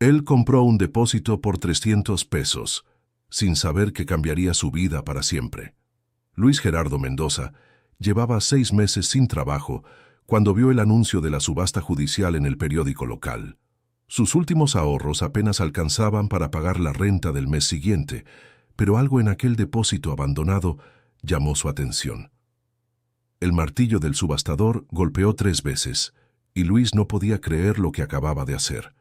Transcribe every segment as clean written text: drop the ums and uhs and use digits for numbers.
Él compró un depósito por 300 pesos, sin saber que cambiaría su vida para siempre. Luis Gerardo Mendoza llevaba 6 meses sin trabajo cuando vio el anuncio de la subasta judicial en el periódico local. Sus últimos ahorros apenas alcanzaban para pagar la renta del mes siguiente, pero algo en aquel depósito abandonado llamó su atención. El martillo del subastador golpeó 3 veces, y Luis no podía creer lo que acababa de hacer.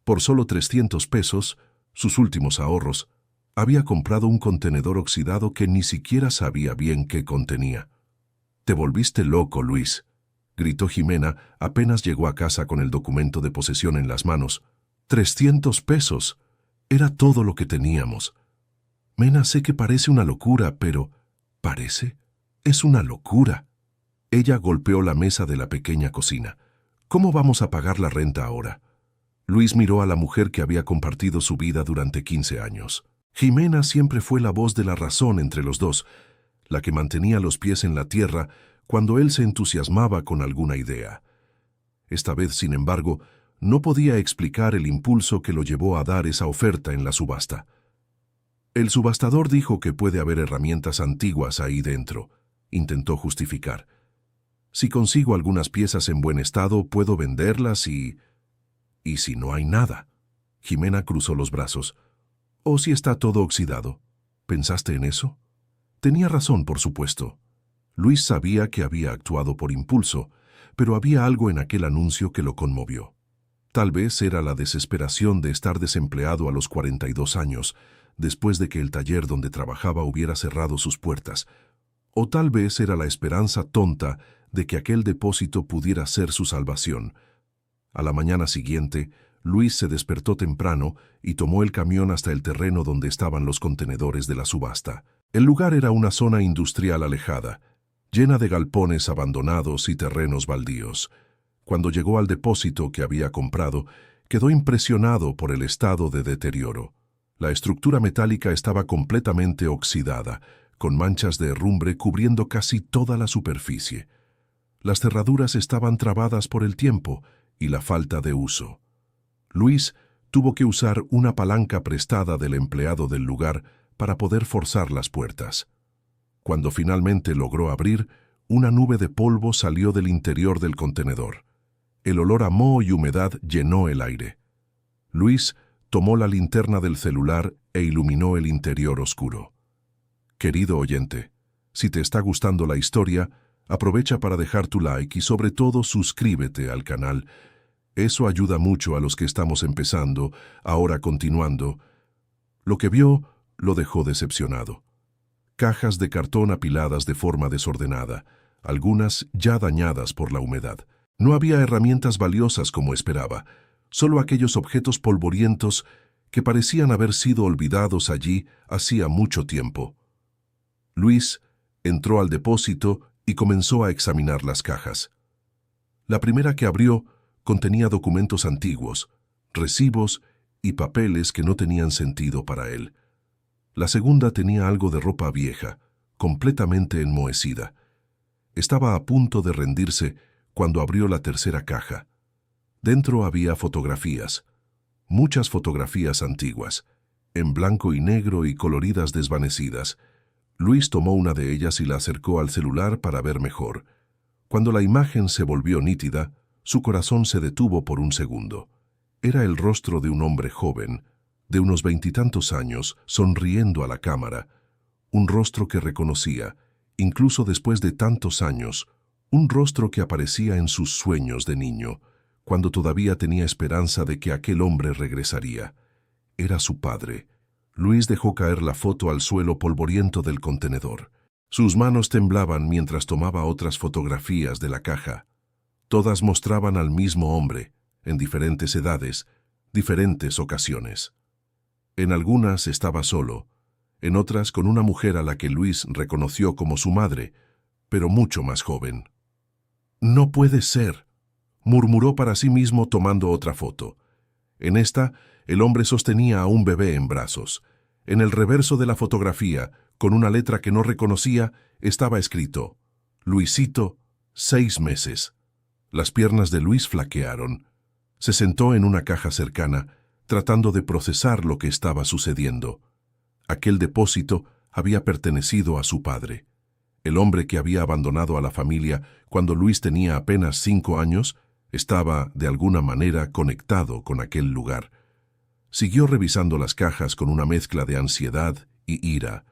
Por solo 300 pesos, sus últimos ahorros, había comprado un contenedor oxidado que ni siquiera sabía bien qué contenía. «Te volviste loco, Luis», gritó Jimena apenas llegó a casa con el documento de posesión en las manos. «300 pesos. Era todo lo que teníamos». «Mena, sé que parece una locura, pero... ¿parece? Es una locura». Ella golpeó la mesa de la pequeña cocina. «¿Cómo vamos a pagar la renta ahora?» Luis miró a la mujer que había compartido su vida durante 15 años. Jimena siempre fue la voz de la razón entre los dos, la que mantenía los pies en la tierra cuando él se entusiasmaba con alguna idea. Esta vez, sin embargo, no podía explicar el impulso que lo llevó a dar esa oferta en la subasta. «El subastador dijo que puede haber herramientas antiguas ahí dentro», intentó justificar. «Si consigo algunas piezas en buen estado, puedo venderlas y... ¿Y si no hay nada?» Jimena cruzó los brazos. «¿O si está todo oxidado? ¿Pensaste en eso?» Tenía razón, por supuesto. Luis sabía que había actuado por impulso, pero había algo en aquel anuncio que lo conmovió. Tal vez era la desesperación de estar desempleado a los 42 años, después de que el taller donde trabajaba hubiera cerrado sus puertas, o tal vez era la esperanza tonta de que aquel depósito pudiera ser su salvación. A la mañana siguiente, Luis se despertó temprano y tomó el camión hasta el terreno donde estaban los contenedores de la subasta. El lugar era una zona industrial alejada, llena de galpones abandonados y terrenos baldíos. Cuando llegó al depósito que había comprado, quedó impresionado por el estado de deterioro. La estructura metálica estaba completamente oxidada, con manchas de herrumbre cubriendo casi toda la superficie. Las cerraduras estaban trabadas por el tiempo y la falta de uso. Luis tuvo que usar una palanca prestada del empleado del lugar para poder forzar las puertas. Cuando finalmente logró abrir, una nube de polvo salió del interior del contenedor. El olor a moho y humedad llenó el aire. Luis tomó la linterna del celular e iluminó el interior oscuro. Querido oyente, si te está gustando la historia, aprovecha para dejar tu like y sobre todo suscríbete al canal. Eso ayuda mucho a los que estamos empezando, ahora continuando. Lo que vio lo dejó decepcionado. Cajas de cartón apiladas de forma desordenada, algunas ya dañadas por la humedad. No había herramientas valiosas como esperaba, solo aquellos objetos polvorientos que parecían haber sido olvidados allí hacía mucho tiempo. Luis entró al depósito y comenzó a examinar las cajas. La primera que abrió contenía documentos antiguos, recibos y papeles que no tenían sentido para él. La segunda tenía algo de ropa vieja, completamente enmohecida. Estaba a punto de rendirse cuando abrió la tercera caja. Dentro había fotografías, muchas fotografías antiguas, en blanco y negro y coloridas desvanecidas. Luis tomó una de ellas y la acercó al celular para ver mejor. Cuando la imagen se volvió nítida, su corazón se detuvo por un segundo. Era el rostro de un hombre joven, de unos 20 y tantos años, sonriendo a la cámara. Un rostro que reconocía, incluso después de tantos años, un rostro que aparecía en sus sueños de niño, cuando todavía tenía esperanza de que aquel hombre regresaría. Era su padre. Luis dejó caer la foto al suelo polvoriento del contenedor. Sus manos temblaban mientras tomaba otras fotografías de la caja. Todas mostraban al mismo hombre, en diferentes edades, diferentes ocasiones. En algunas estaba solo, en otras con una mujer a la que Luis reconoció como su madre, pero mucho más joven. «No puede ser», murmuró para sí mismo tomando otra foto. En esta, el hombre sostenía a un bebé en brazos. En el reverso de la fotografía, con una letra que no reconocía, estaba escrito: «Luisito, 6 meses». Las piernas de Luis flaquearon. Se sentó en una caja cercana, tratando de procesar lo que estaba sucediendo. Aquel depósito había pertenecido a su padre. El hombre que había abandonado a la familia cuando Luis tenía apenas 5 años estaba, de alguna manera, conectado con aquel lugar. Siguió revisando las cajas con una mezcla de ansiedad y ira.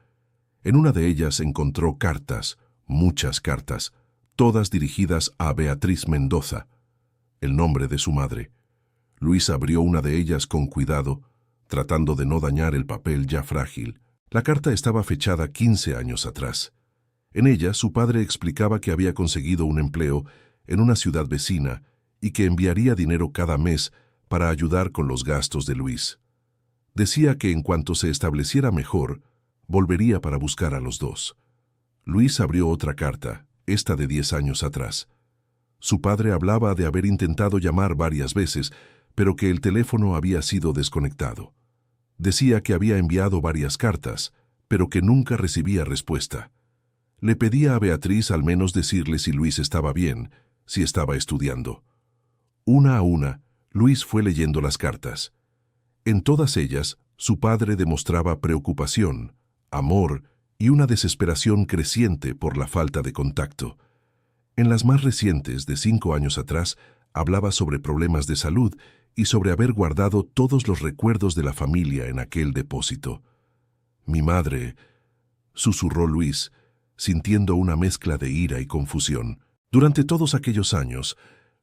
En una de ellas encontró cartas, muchas cartas, todas dirigidas a Beatriz Mendoza, el nombre de su madre. Luis abrió una de ellas con cuidado, tratando de no dañar el papel ya frágil. La carta estaba fechada 15 años atrás. En ella, su padre explicaba que había conseguido un empleo en una ciudad vecina y que enviaría dinero cada mes para ayudar con los gastos de Luis. Decía que en cuanto se estableciera mejor, volvería para buscar a los dos. Luis abrió otra carta, esta de 10 años atrás. Su padre hablaba de haber intentado llamar varias veces, pero que el teléfono había sido desconectado. Decía que había enviado varias cartas, pero que nunca recibía respuesta. Le pedía a Beatriz al menos decirle si Luis estaba bien, si estaba estudiando. Una a una, Luis fue leyendo las cartas. En todas ellas, su padre demostraba preocupación, amor y una desesperación creciente por la falta de contacto. En las más recientes, de 5 años atrás, hablaba sobre problemas de salud y sobre haber guardado todos los recuerdos de la familia en aquel depósito. «Mi madre», susurró Luis, sintiendo una mezcla de ira y confusión. Durante todos aquellos años,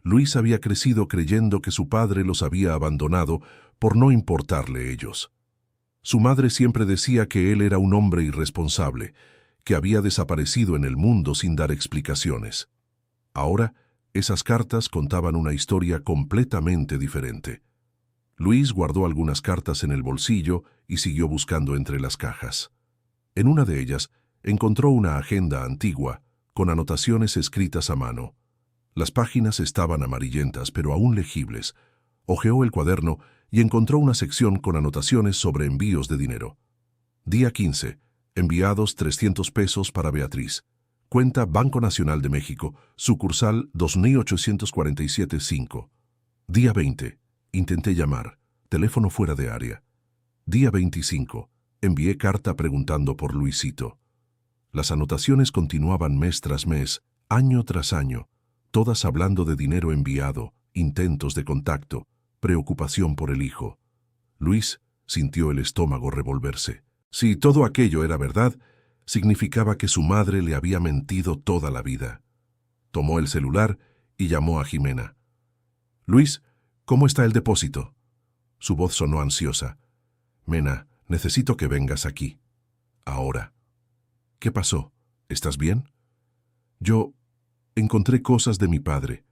Luis había crecido creyendo que su padre los había abandonado por no importarle ellos. Su madre siempre decía que él era un hombre irresponsable, que había desaparecido en el mundo sin dar explicaciones. Ahora, esas cartas contaban una historia completamente diferente. Luis guardó algunas cartas en el bolsillo y siguió buscando entre las cajas. En una de ellas, encontró una agenda antigua, con anotaciones escritas a mano. Las páginas estaban amarillentas, pero aún legibles. Hojeó el cuaderno y encontró una sección con anotaciones sobre envíos de dinero. Día 15. Enviados 300 pesos para Beatriz. Cuenta Banco Nacional de México, sucursal 2847-5. Día 20. Intenté llamar. Teléfono fuera de área. Día 25. Envié carta preguntando por Luisito. Las anotaciones continuaban mes tras mes, año tras año, todas hablando de dinero enviado, intentos de contacto, preocupación por el hijo. Luis sintió el estómago revolverse. Si todo aquello era verdad, significaba que su madre le había mentido toda la vida. Tomó el celular y llamó a Jimena. «Luis, ¿cómo está el depósito?» Su voz sonó ansiosa. «Mena, necesito que vengas aquí. Ahora». «¿Qué pasó? ¿Estás bien?» «Yo encontré cosas de mi padre».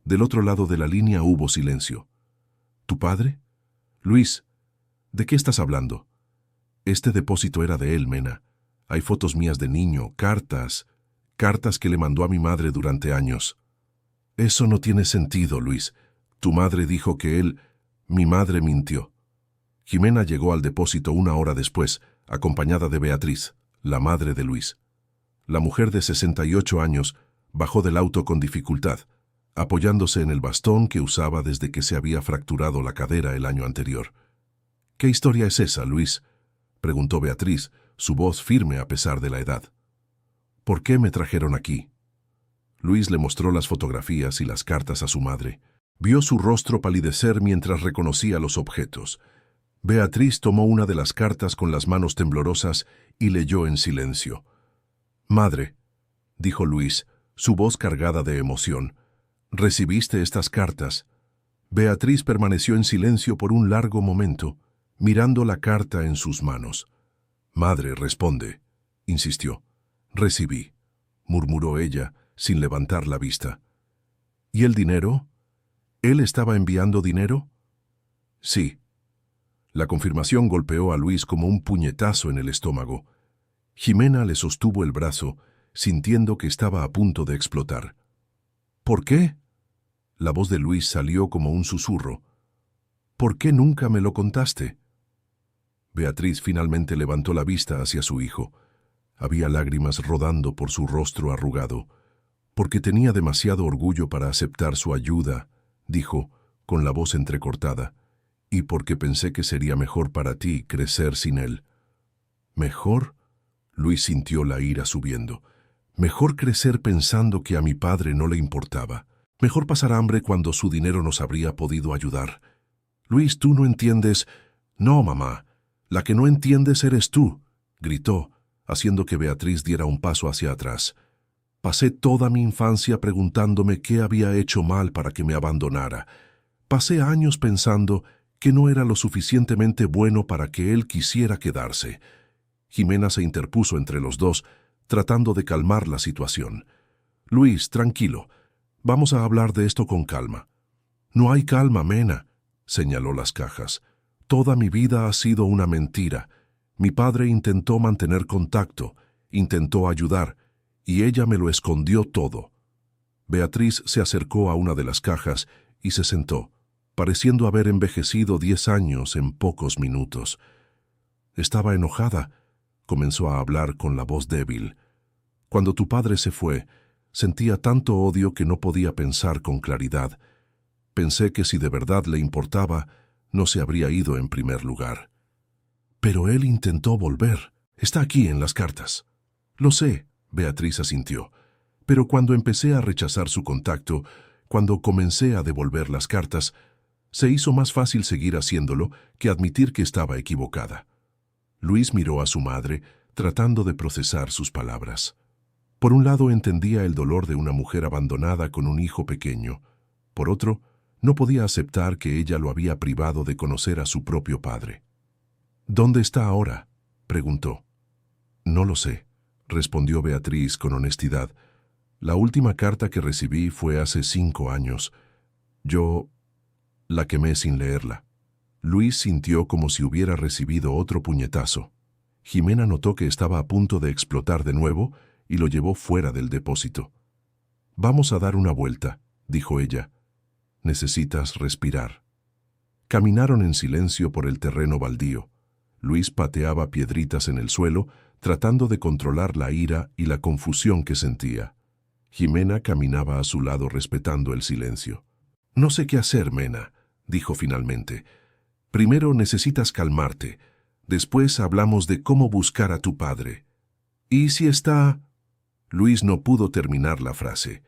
Del otro lado de la línea hubo silencio. «¿Tu padre?» «Luis, ¿de qué estás hablando?» «Este depósito era de él, Mena. Hay fotos mías de niño, cartas que le mandó a mi madre durante años». «Eso no tiene sentido, Luis. Tu madre dijo que él...» «Mi madre mintió». Jimena llegó al depósito 1 hora después, acompañada de Beatriz, la madre de Luis. La mujer de 68 años bajó del auto con dificultad, apoyándose en el bastón que usaba desde que se había fracturado la cadera el año anterior. «¿Qué historia es esa, Luis?», preguntó Beatriz, su voz firme a pesar de la edad. «¿Por qué me trajeron aquí?» Luis le mostró las fotografías y las cartas a su madre. Vio su rostro palidecer mientras reconocía los objetos. Beatriz tomó una de las cartas con las manos temblorosas y leyó en silencio. «Madre», dijo Luis, su voz cargada de emoción, «¿recibiste estas cartas?» Beatriz permaneció en silencio por un largo momento, mirando la carta en sus manos. «Madre, responde», insistió. «Recibí», murmuró ella, sin levantar la vista. «¿Y el dinero? ¿Él estaba enviando dinero?» «Sí». La confirmación golpeó a Luis como un puñetazo en el estómago. Jimena le sostuvo el brazo, sintiendo que estaba a punto de explotar. «¿Por qué?» La voz de Luis salió como un susurro. «¿Por qué nunca me lo contaste?» Beatriz finalmente levantó la vista hacia su hijo. Había lágrimas rodando por su rostro arrugado. «Porque tenía demasiado orgullo para aceptar su ayuda», dijo, con la voz entrecortada, y porque pensé que sería mejor para ti crecer sin él. ¿Mejor? Luis sintió la ira subiendo. Mejor crecer pensando que a mi padre no le importaba. Mejor pasar hambre cuando su dinero nos habría podido ayudar. Luis, tú no entiendes. No, mamá. La que no entiendes eres tú, gritó, haciendo que Beatriz diera un paso hacia atrás. Pasé toda mi infancia preguntándome qué había hecho mal para que me abandonara. Pasé años pensando que no era lo suficientemente bueno para que él quisiera quedarse. Jimena se interpuso entre los dos, tratando de calmar la situación. Luis, tranquilo. Vamos a hablar de esto con calma. No hay calma, Mena, señaló las cajas. Toda mi vida ha sido una mentira. Mi padre intentó mantener contacto, intentó ayudar, y ella me lo escondió todo. Beatriz se acercó a una de las cajas y se sentó, pareciendo haber envejecido 10 años en pocos minutos. Estaba enojada. Comenzó a hablar con la voz débil. Cuando tu padre se fue, sentía tanto odio que no podía pensar con claridad. Pensé que si de verdad le importaba, no se habría ido en primer lugar. Pero él intentó volver. Está aquí en las cartas. Lo sé, Beatriz asintió. Pero cuando empecé a rechazar su contacto, cuando comencé a devolver las cartas, se hizo más fácil seguir haciéndolo que admitir que estaba equivocada. Luis miró a su madre, tratando de procesar sus palabras. Por un lado entendía el dolor de una mujer abandonada con un hijo pequeño. Por otro, no podía aceptar que ella lo había privado de conocer a su propio padre. ¿Dónde está ahora?, preguntó. No lo sé, respondió Beatriz con honestidad. La última carta que recibí fue hace 5 años. Yo la quemé sin leerla. Luis sintió como si hubiera recibido otro puñetazo. Jimena notó que estaba a punto de explotar de nuevo y lo llevó fuera del depósito. Vamos a dar una vuelta, dijo ella. Necesitas respirar. Caminaron en silencio por el terreno baldío. Luis pateaba piedritas en el suelo, tratando de controlar la ira y la confusión que sentía. Jimena caminaba a su lado respetando el silencio. No sé qué hacer, Mena, dijo finalmente. Primero necesitas calmarte. Después hablamos de cómo buscar a tu padre. ¿Y si está...? Luis no pudo terminar la frase.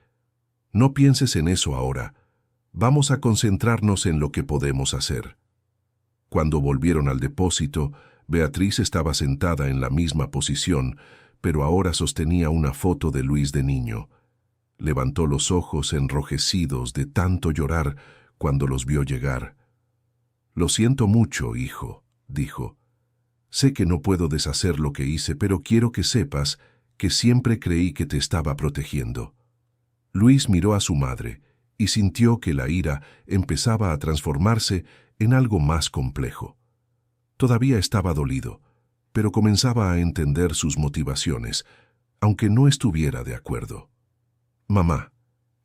No pienses en eso ahora. Vamos a concentrarnos en lo que podemos hacer. Cuando volvieron al depósito, Beatriz estaba sentada en la misma posición, pero ahora sostenía una foto de Luis de niño. Levantó los ojos enrojecidos de tanto llorar cuando los vio llegar. Lo siento mucho, hijo, dijo. Sé que no puedo deshacer lo que hice, pero quiero que sepas que siempre creí que te estaba protegiendo. Luis miró a su madre y sintió que la ira empezaba a transformarse en algo más complejo. Todavía estaba dolido, pero comenzaba a entender sus motivaciones, aunque no estuviera de acuerdo. Mamá,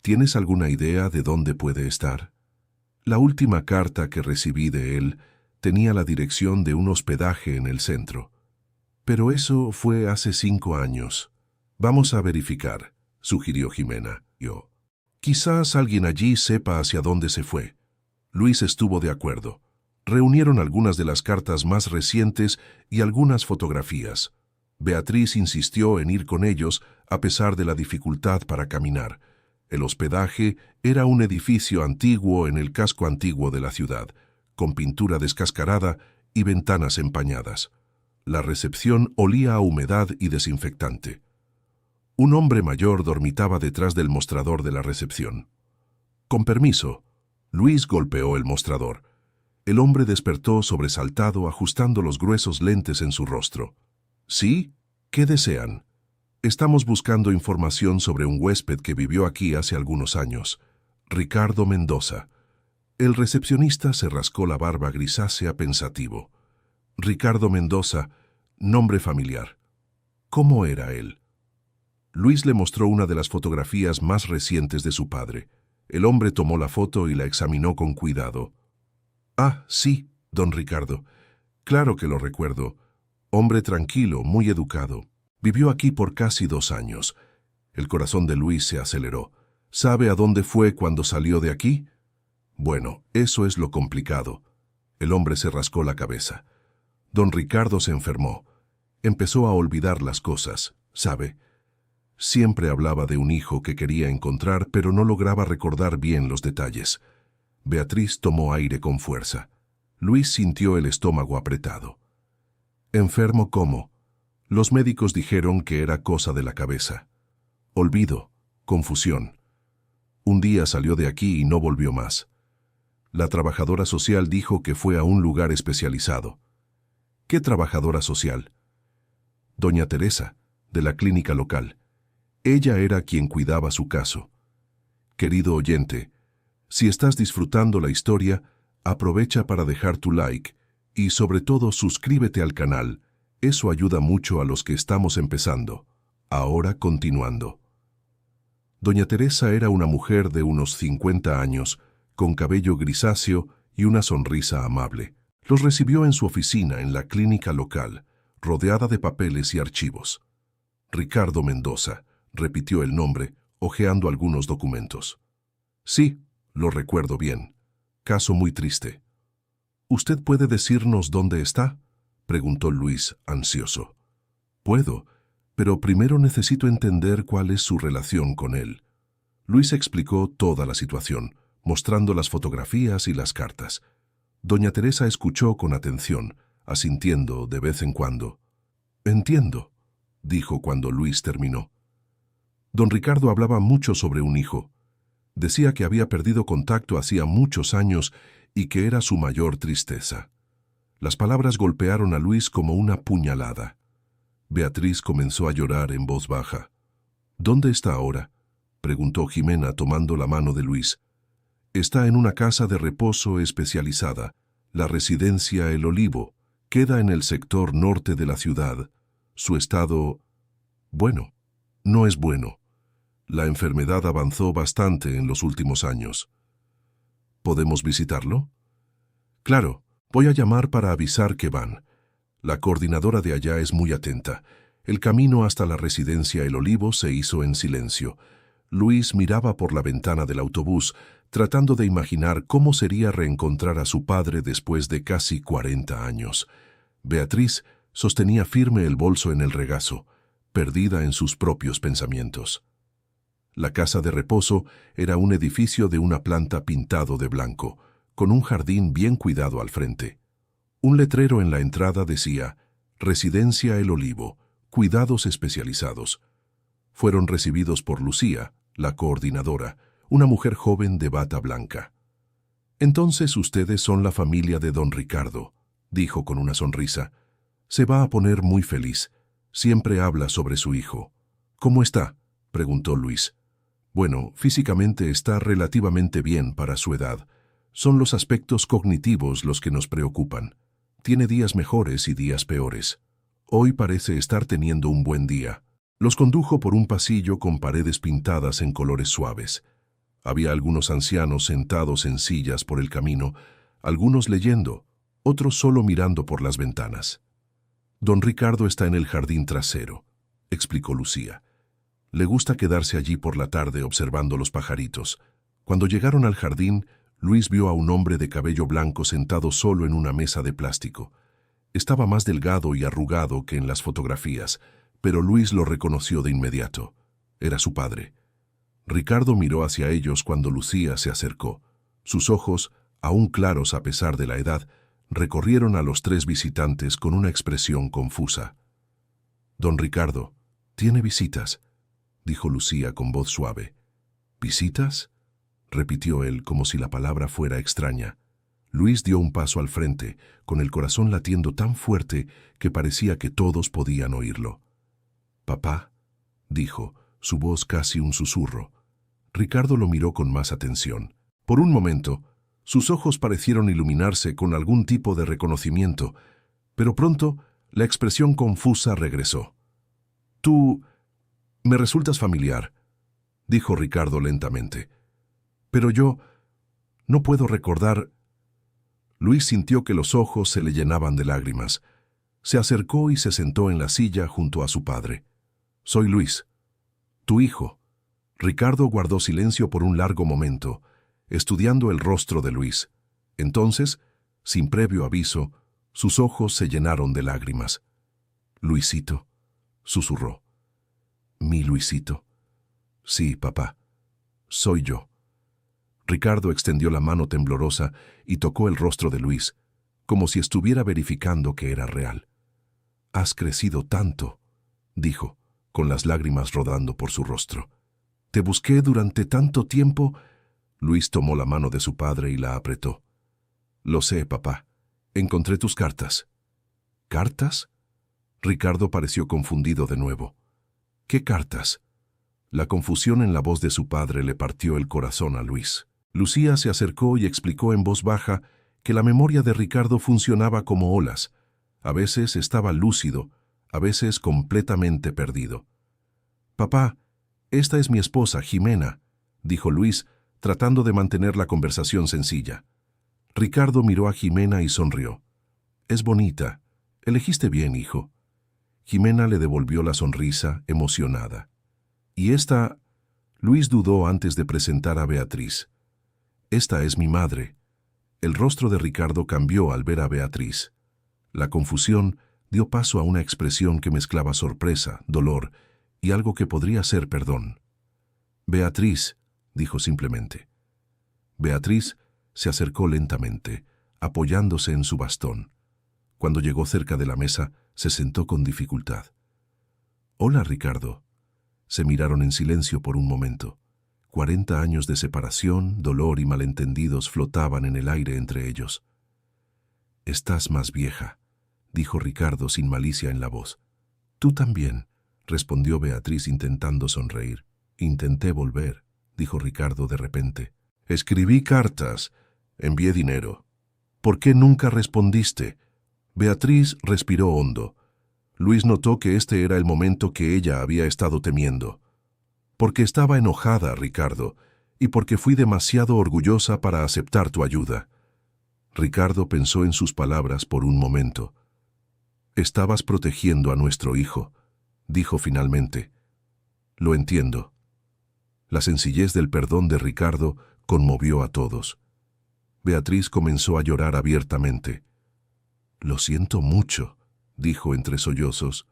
¿tienes alguna idea de dónde puede estar? La última carta que recibí de él tenía la dirección de un hospedaje en el centro. Pero eso fue hace 5 años. Vamos a verificar, sugirió Jimena. Quizás alguien allí sepa hacia dónde se fue. Luis estuvo de acuerdo. Reunieron algunas de las cartas más recientes y algunas fotografías. Beatriz insistió en ir con ellos a pesar de la dificultad para caminar. El hospedaje era un edificio antiguo en el casco antiguo de la ciudad, con pintura descascarada y ventanas empañadas. La recepción olía a humedad y desinfectante. Un hombre mayor dormitaba detrás del mostrador de la recepción. Con permiso, Luis golpeó el mostrador. El hombre despertó sobresaltado, ajustando los gruesos lentes en su rostro. ¿Sí? ¿Qué desean? Estamos buscando información sobre un huésped que vivió aquí hace algunos años, Ricardo Mendoza. El recepcionista se rascó la barba grisácea pensativo. Ricardo Mendoza, nombre familiar. ¿Cómo era él? Luis le mostró una de las fotografías más recientes de su padre. El hombre tomó la foto y la examinó con cuidado. Ah, sí, don Ricardo. Claro que lo recuerdo. Hombre tranquilo, muy educado. Vivió aquí por casi 2 años. El corazón de Luis se aceleró. ¿Sabe a dónde fue cuando salió de aquí? Bueno, eso es lo complicado. El hombre se rascó la cabeza. Don Ricardo se enfermó. Empezó a olvidar las cosas, ¿sabe? Siempre hablaba de un hijo que quería encontrar, pero no lograba recordar bien los detalles. Beatriz tomó aire con fuerza. Luis sintió el estómago apretado. ¿Enfermo cómo? Los médicos dijeron que era cosa de la cabeza. Olvido, confusión. Un día salió de aquí y no volvió más. La trabajadora social dijo que fue a un lugar especializado. ¿Qué trabajadora social? Doña Teresa, de la clínica local. Ella era quien cuidaba su caso. Querido oyente, si estás disfrutando la historia, aprovecha para dejar tu like y sobre todo suscríbete al canal. Eso ayuda mucho a los que estamos empezando. Ahora continuando. Doña Teresa era una mujer de unos 50 años, con cabello grisáceo y una sonrisa amable. Los recibió en su oficina en la clínica local, rodeada de papeles y archivos. Ricardo Mendoza, repitió el nombre, hojeando algunos documentos. Sí, lo recuerdo bien. Caso muy triste. ¿Usted puede decirnos dónde está?, preguntó Luis, ansioso. Puedo, pero primero necesito entender cuál es su relación con él. Luis explicó toda la situación, mostrando las fotografías y las cartas. Doña Teresa escuchó con atención, asintiendo de vez en cuando. Entiendo, dijo cuando Luis terminó. Don Ricardo hablaba mucho sobre un hijo. Decía que había perdido contacto hacía muchos años y que era su mayor tristeza. Las palabras golpearon a Luis como una puñalada. Beatriz comenzó a llorar en voz baja. ¿Dónde está ahora?, preguntó Jimena tomando la mano de Luis. Está en una casa de reposo especializada, la residencia El Olivo. Queda en el sector norte de la ciudad. Su estado... bueno, no es bueno. La enfermedad avanzó bastante en los últimos años. ¿Podemos visitarlo? Claro, voy a llamar para avisar que van. La coordinadora de allá es muy atenta. El camino hasta la residencia El Olivo se hizo en silencio. Luis miraba por la ventana del autobús, tratando de imaginar cómo sería reencontrar a su padre después de casi 40 años. Beatriz sostenía firme el bolso en el regazo, perdida en sus propios pensamientos. La casa de reposo era un edificio de una planta pintado de blanco, con un jardín bien cuidado al frente. Un letrero en la entrada decía, Residencia El Olivo, cuidados especializados. Fueron recibidos por Lucía, la coordinadora, una mujer joven de bata blanca. Entonces ustedes son la familia de don Ricardo, dijo con una sonrisa. Se va a poner muy feliz. Siempre habla sobre su hijo. ¿Cómo está?, preguntó Luis. Bueno, físicamente está relativamente bien para su edad. Son los aspectos cognitivos los que nos preocupan. Tiene días mejores y días peores. Hoy parece estar teniendo un buen día. Los condujo por un pasillo con paredes pintadas en colores suaves. Había algunos ancianos sentados en sillas por el camino, algunos leyendo, otros solo mirando por las ventanas. Don Ricardo está en el jardín trasero, explicó Lucía. Le gusta quedarse allí por la tarde observando los pajaritos. Cuando llegaron al jardín, Luis vio a un hombre de cabello blanco sentado solo en una mesa de plástico. Estaba más delgado y arrugado que en las fotografías, pero Luis lo reconoció de inmediato. Era su padre. Ricardo miró hacia ellos cuando Lucía se acercó. Sus ojos, aún claros a pesar de la edad, recorrieron a los tres visitantes con una expresión confusa. «Don Ricardo, ¿tiene visitas?», dijo Lucía con voz suave. «¿Visitas?», repitió él como si la palabra fuera extraña. Luis dio un paso al frente, con el corazón latiendo tan fuerte que parecía que todos podían oírlo. «Papá», dijo, su voz casi un susurro. Ricardo lo miró con más atención. Por un momento, sus ojos parecieron iluminarse con algún tipo de reconocimiento, pero pronto la expresión confusa regresó. «Tú me resultas familiar», dijo Ricardo lentamente. «Pero yo no puedo recordar». Luis sintió que los ojos se le llenaban de lágrimas. Se acercó y se sentó en la silla junto a su padre. «Soy Luis, tu hijo». Ricardo guardó silencio por un largo momento, estudiando el rostro de Luis. Entonces, Sin previo aviso, sus ojos se llenaron de lágrimas. «Luisito», susurró. «Mi Luisito». «Sí, papá. Soy yo». Ricardo extendió la mano temblorosa y tocó el rostro de Luis, como si estuviera verificando que era real. «Has crecido tanto», dijo, con las lágrimas rodando por su rostro. «Te busqué durante tanto tiempo». Luis tomó la mano de su padre y la apretó. «Lo sé, papá. Encontré tus cartas». «¿Cartas?» Ricardo pareció confundido de nuevo. «¿Qué cartas?» La confusión en la voz de su padre le partió el corazón a Luis. Lucía se acercó y explicó en voz baja que la memoria de Ricardo funcionaba como olas. A veces estaba lúcido, a veces completamente perdido. «Papá, esta es mi esposa, Jimena», dijo Luis, tratando de mantener la conversación sencilla. Ricardo miró a Jimena y sonrió. «Es bonita. Elegiste bien, hijo». Jimena le devolvió la sonrisa, emocionada. «¿Y esta?» Luis dudó antes de presentar a Beatriz. «Esta es mi madre». El rostro de Ricardo cambió al ver a Beatriz. La confusión dio paso a una expresión que mezclaba sorpresa, dolor y algo que podría ser perdón. «Beatriz», dijo simplemente. Beatriz se acercó lentamente, apoyándose en su bastón. Cuando llegó cerca de la mesa, se sentó con dificultad. «Hola, Ricardo». Se miraron en silencio por un momento. 40 años de separación, dolor y malentendidos flotaban en el aire entre ellos. «Estás más vieja», dijo Ricardo sin malicia en la voz. «Tú también», respondió Beatriz intentando sonreír. «Intenté volver», dijo Ricardo de repente. «Escribí cartas, envié dinero. ¿Por qué nunca respondiste?» Beatriz respiró hondo. Luis notó que este era el momento que ella había estado temiendo. «Porque estaba enojada, Ricardo, y porque fui demasiado orgullosa para aceptar tu ayuda». Ricardo pensó en sus palabras por un momento. «Estabas protegiendo a nuestro hijo», dijo finalmente. «Lo entiendo». La sencillez del perdón de Ricardo conmovió a todos. Beatriz comenzó a llorar abiertamente. «Lo siento mucho», dijo entre sollozos.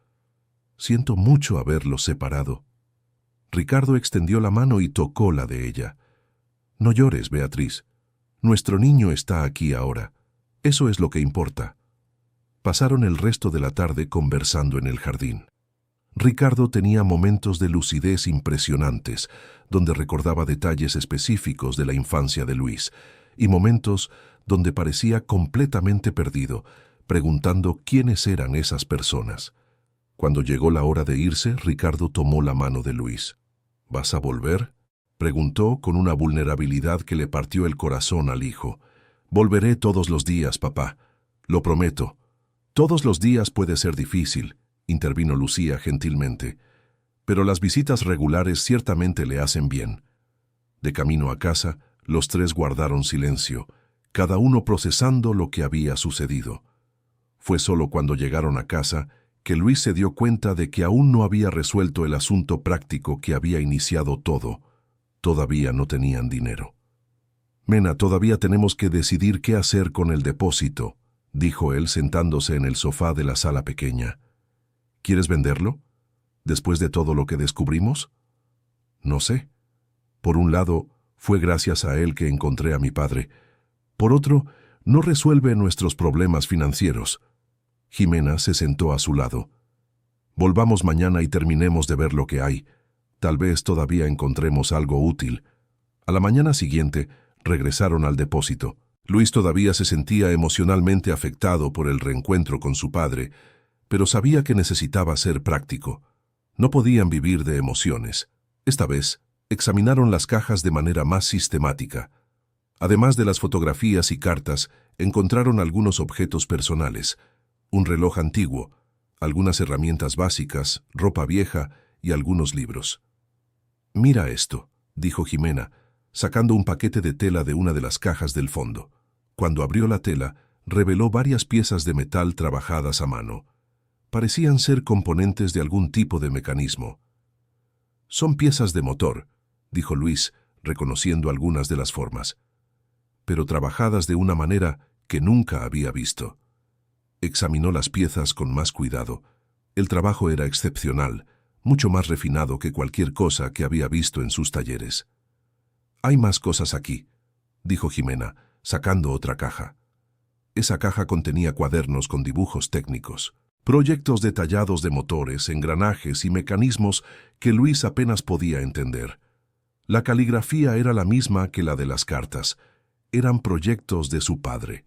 «Siento mucho haberlos separado». Ricardo extendió la mano y tocó la de ella. «No llores, Beatriz. Nuestro niño está aquí ahora. Eso es lo que importa». Pasaron el resto de la tarde conversando en el jardín. Ricardo tenía momentos de lucidez impresionantes, donde recordaba detalles específicos de la infancia de Luis, y momentos donde parecía completamente perdido, preguntando quiénes eran esas personas. Cuando llegó la hora de irse, Ricardo tomó la mano de Luis. «¿Vas a volver?», preguntó con una vulnerabilidad que le partió el corazón al hijo. «Volveré todos los días, papá. Lo prometo». «Todos los días puede ser difícil», intervino Lucía gentilmente, «pero las visitas regulares ciertamente le hacen bien». De camino a casa, los tres guardaron silencio, cada uno procesando lo que había sucedido. Fue solo cuando llegaron a casa que Luis se dio cuenta de que aún no había resuelto el asunto práctico que había iniciado todo. Todavía no tenían dinero. «Mena, todavía tenemos que decidir qué hacer con el depósito», dijo él sentándose en el sofá de la sala pequeña. «¿Quieres venderlo? ¿Después de todo lo que descubrimos?» «No sé. Por un lado, fue gracias a él que encontré a mi padre. Por otro, no resuelve nuestros problemas financieros». Jimena se sentó a su lado. «Volvamos mañana y terminemos de ver lo que hay. Tal vez todavía encontremos algo útil». A la mañana siguiente, regresaron al depósito. Luis todavía se sentía emocionalmente afectado por el reencuentro con su padre, pero sabía que necesitaba ser práctico. No podían vivir de emociones. Esta vez, examinaron las cajas de manera más sistemática. Además de las fotografías y cartas, encontraron algunos objetos personales, un reloj antiguo, algunas herramientas básicas, ropa vieja y algunos libros. «Mira esto», dijo Jimena, sacando un paquete de tela de una de las cajas del fondo. Cuando abrió la tela, reveló varias piezas de metal trabajadas a mano. Parecían ser componentes de algún tipo de mecanismo. «Son piezas de motor», dijo Luis, reconociendo algunas de las formas, «pero trabajadas de una manera que nunca había visto. Examinó las piezas con más cuidado. El trabajo era excepcional, mucho más refinado que cualquier cosa que había visto en sus talleres. «Hay más cosas aquí», dijo Jimena, sacando otra caja. Esa caja contenía cuadernos con dibujos técnicos, proyectos detallados de motores, engranajes y mecanismos que Luis apenas podía entender. La caligrafía era la misma que la de las cartas. Eran proyectos de su padre.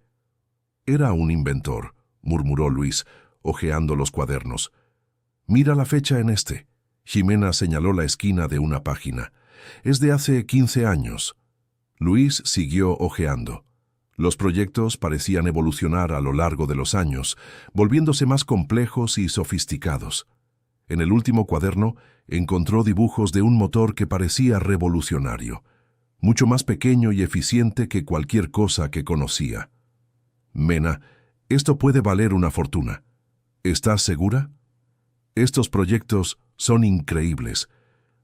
«Era un inventor», murmuró Luis, hojeando los cuadernos. «Mira la fecha en este». Jimena señaló la esquina de una página. «Es de hace 15 años». Luis siguió hojeando. Los proyectos parecían evolucionar a lo largo de los años, volviéndose más complejos y sofisticados. En el último cuaderno encontró dibujos de un motor que parecía revolucionario, mucho más pequeño y eficiente que cualquier cosa que conocía. «Mena, esto puede valer una fortuna. ¿Estás segura? Estos proyectos son increíbles.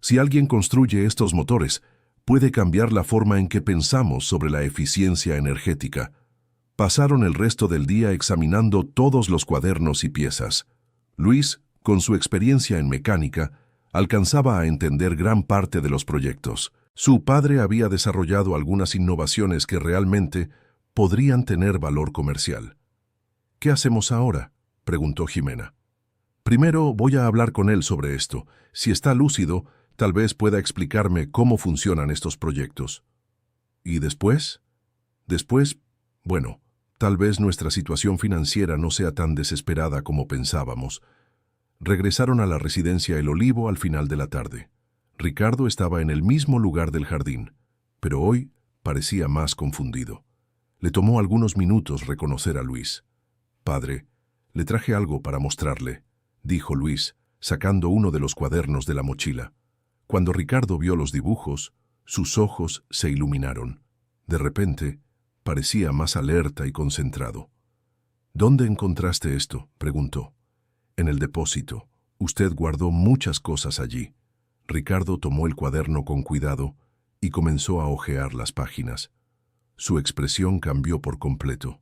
Si alguien construye estos motores, puede cambiar la forma en que pensamos sobre la eficiencia energética». Pasaron el resto del día examinando todos los cuadernos y piezas. Luis, con su experiencia en mecánica, alcanzaba a entender gran parte de los proyectos. Su padre había desarrollado algunas innovaciones que realmente podrían tener valor comercial. «¿Qué hacemos ahora?», preguntó Jimena. «Primero voy a hablar con él sobre esto. Si está lúcido, tal vez pueda explicarme cómo funcionan estos proyectos». «¿Y después?» «Después, bueno, tal vez nuestra situación financiera no sea tan desesperada como pensábamos». Regresaron a la residencia El Olivo al final de la tarde. Ricardo estaba en el mismo lugar del jardín, pero hoy parecía más confundido. Le tomó algunos minutos reconocer a Luis. «Padre, le traje algo para mostrarle», dijo Luis, sacando uno de los cuadernos de la mochila. Cuando Ricardo vio los dibujos, sus ojos se iluminaron. De repente, parecía más alerta y concentrado. «¿Dónde encontraste esto?», preguntó. «En el depósito. Usted guardó muchas cosas allí». Ricardo tomó el cuaderno con cuidado y comenzó a hojear las páginas. Su expresión cambió por completo.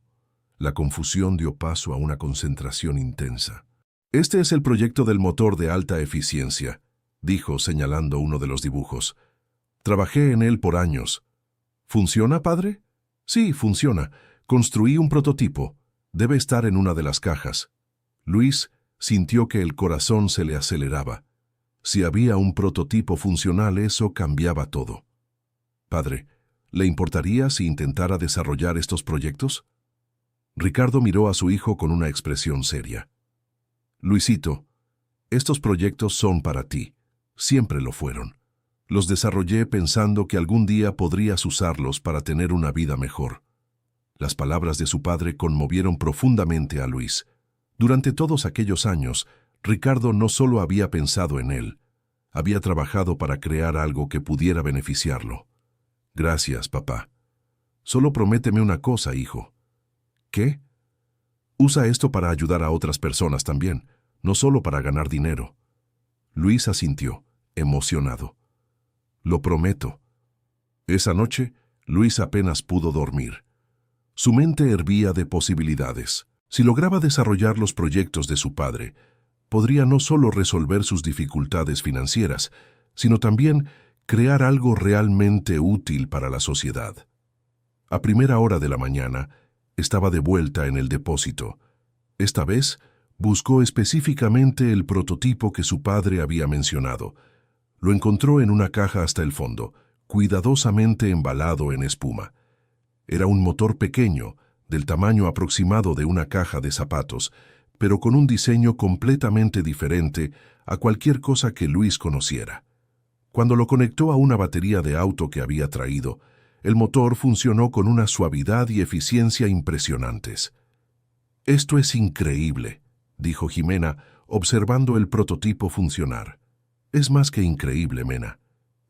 La confusión dio paso a una concentración intensa. «Este es el proyecto del motor de alta eficiencia», dijo señalando uno de los dibujos. «Trabajé en él por años». «¿Funciona, padre?» «Sí, funciona. Construí un prototipo. Debe estar en una de las cajas». Luis sintió que el corazón se le aceleraba. Si había un prototipo funcional, eso cambiaba todo. «Padre, ¿le importaría si intentara desarrollar estos proyectos?». Ricardo miró a su hijo con una expresión seria. «Luisito, estos proyectos son para ti. Siempre lo fueron. Los desarrollé pensando que algún día podrías usarlos para tener una vida mejor». Las palabras de su padre conmovieron profundamente a Luis. Durante todos aquellos años, Ricardo no solo había pensado en él, había trabajado para crear algo que pudiera beneficiarlo. «Gracias, papá. Solo prométeme una cosa, hijo». «¿Qué?». «Usa esto para ayudar a otras personas también, no solo para ganar dinero». Luis asintió, emocionado. «Lo prometo». Esa noche, Luis apenas pudo dormir. Su mente hervía de posibilidades. Si lograba desarrollar los proyectos de su padre, podría no solo resolver sus dificultades financieras, sino también crear algo realmente útil para la sociedad. A primera hora de la mañana, estaba de vuelta en el depósito. Esta vez, buscó específicamente el prototipo que su padre había mencionado. Lo encontró en una caja hasta el fondo, cuidadosamente embalado en espuma. Era un motor pequeño, del tamaño aproximado de una caja de zapatos, pero con un diseño completamente diferente a cualquier cosa que Luis conociera. Cuando lo conectó a una batería de auto que había traído, el motor funcionó con una suavidad y eficiencia impresionantes. «Esto es increíble», dijo Jimena, observando el prototipo funcionar. «Es más que increíble, Mena.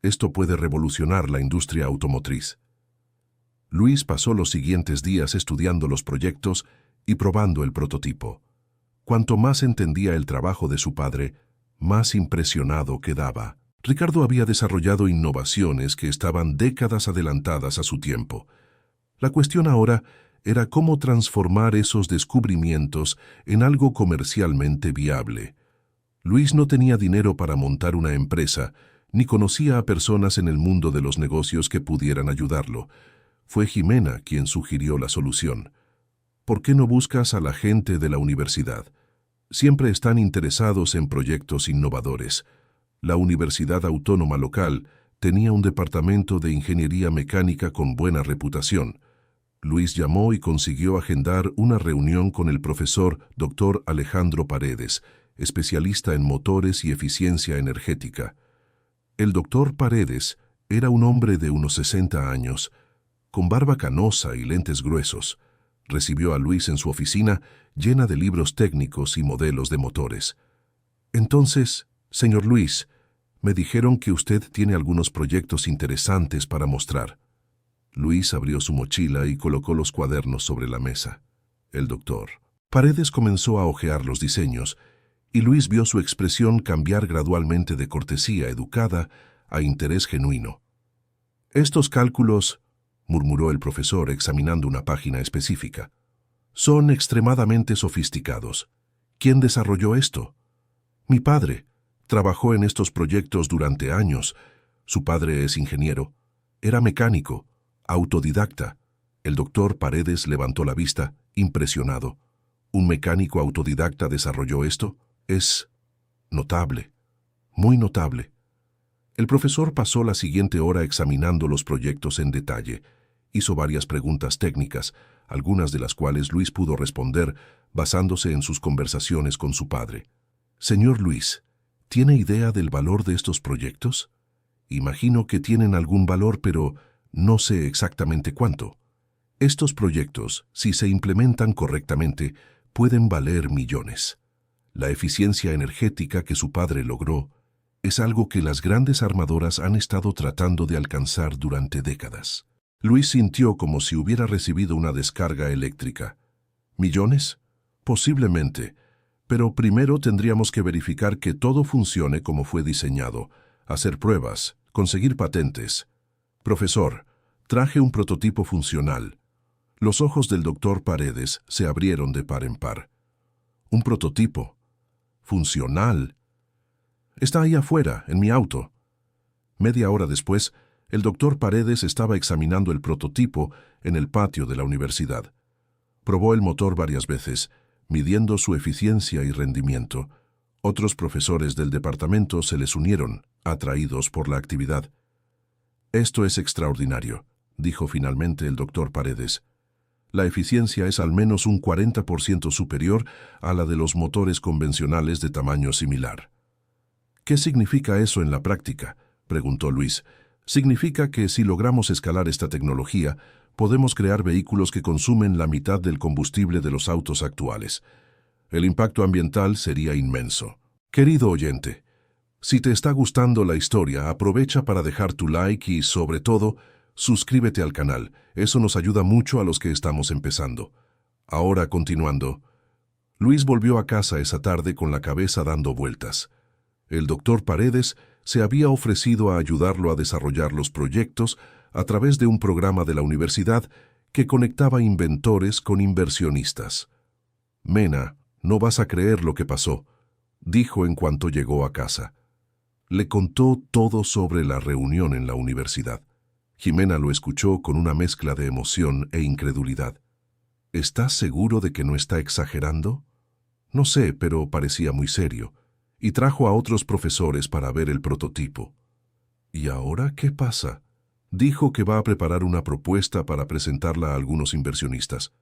Esto puede revolucionar la industria automotriz». Luis pasó los siguientes días estudiando los proyectos y probando el prototipo. Cuanto más entendía el trabajo de su padre, más impresionado quedaba. Ricardo había desarrollado innovaciones que estaban décadas adelantadas a su tiempo. La cuestión ahora era cómo transformar esos descubrimientos en algo comercialmente viable. Luis no tenía dinero para montar una empresa, ni conocía a personas en el mundo de los negocios que pudieran ayudarlo. Fue Jimena quien sugirió la solución. ¿Por qué no buscas a la gente de la universidad? Siempre están interesados en proyectos innovadores. La Universidad Autónoma local tenía un departamento de ingeniería mecánica con buena reputación. Luis llamó y consiguió agendar una reunión con el profesor Dr. Alejandro Paredes, especialista en motores y eficiencia energética. El doctor Paredes era un hombre de unos 60 años, con barba canosa y lentes gruesos. Recibió a Luis en su oficina llena de libros técnicos y modelos de motores. Entonces, señor Luis, me dijeron que usted tiene algunos proyectos interesantes para mostrar. Luis abrió su mochila y colocó los cuadernos sobre la mesa. El doctor Paredes comenzó a hojear los diseños, y Luis vio su expresión cambiar gradualmente de cortesía educada a interés genuino. Estos cálculos, murmuró el profesor examinando una página específica, son extremadamente sofisticados. ¿Quién desarrolló esto? Mi padre. Trabajó en estos proyectos durante años. Su padre es ingeniero. Era mecánico, autodidacta. El doctor Paredes levantó la vista, impresionado. ¿Un mecánico autodidacta desarrolló esto? Es notable, muy notable. El profesor pasó la siguiente hora examinando los proyectos en detalle. Hizo varias preguntas técnicas, algunas de las cuales Luis pudo responder basándose en sus conversaciones con su padre. Señor Luis, ¿tiene idea del valor de estos proyectos? Imagino que tienen algún valor, pero no sé exactamente cuánto. Estos proyectos, si se implementan correctamente, pueden valer millones. La eficiencia energética que su padre logró es algo que las grandes armadoras han estado tratando de alcanzar durante décadas. Luis sintió como si hubiera recibido una descarga eléctrica. ¿Millones? Posiblemente, pero primero tendríamos que verificar que todo funcione como fue diseñado, hacer pruebas, conseguir patentes. Profesor, traje un prototipo funcional. Los ojos del doctor Paredes se abrieron de par en par. ¿Un prototipo? ¿Funcional? Está ahí afuera, en mi auto. Media hora después, el doctor Paredes estaba examinando el prototipo en el patio de la universidad. Probó el motor varias veces, midiendo su eficiencia y rendimiento. Otros profesores del departamento se les unieron, atraídos por la actividad. Esto es extraordinario, dijo finalmente el doctor Paredes. La eficiencia es al menos un 40% superior a la de los motores convencionales de tamaño similar. ¿Qué significa eso en la práctica?, preguntó Luis. Significa que si logramos escalar esta tecnología, podemos crear vehículos que consumen la mitad del combustible de los autos actuales. El impacto ambiental sería inmenso. Querido oyente, si te está gustando la historia, aprovecha para dejar tu like y, sobre todo, suscríbete al canal. Eso nos ayuda mucho a los que estamos empezando. Ahora, continuando. Luis volvió a casa esa tarde con la cabeza dando vueltas. El doctor Paredes se había ofrecido a ayudarlo a desarrollar los proyectos a través de un programa de la universidad que conectaba inventores con inversionistas. Mena, no vas a creer lo que pasó, dijo en cuanto llegó a casa. Le contó todo sobre la reunión en la universidad. Jimena lo escuchó con una mezcla de emoción e incredulidad. ¿Estás seguro de que no está exagerando? No sé, pero parecía muy serio. Y trajo a otros profesores para ver el prototipo. ¿Y ahora qué pasa? Dijo que va a preparar una propuesta para presentarla a algunos inversionistas.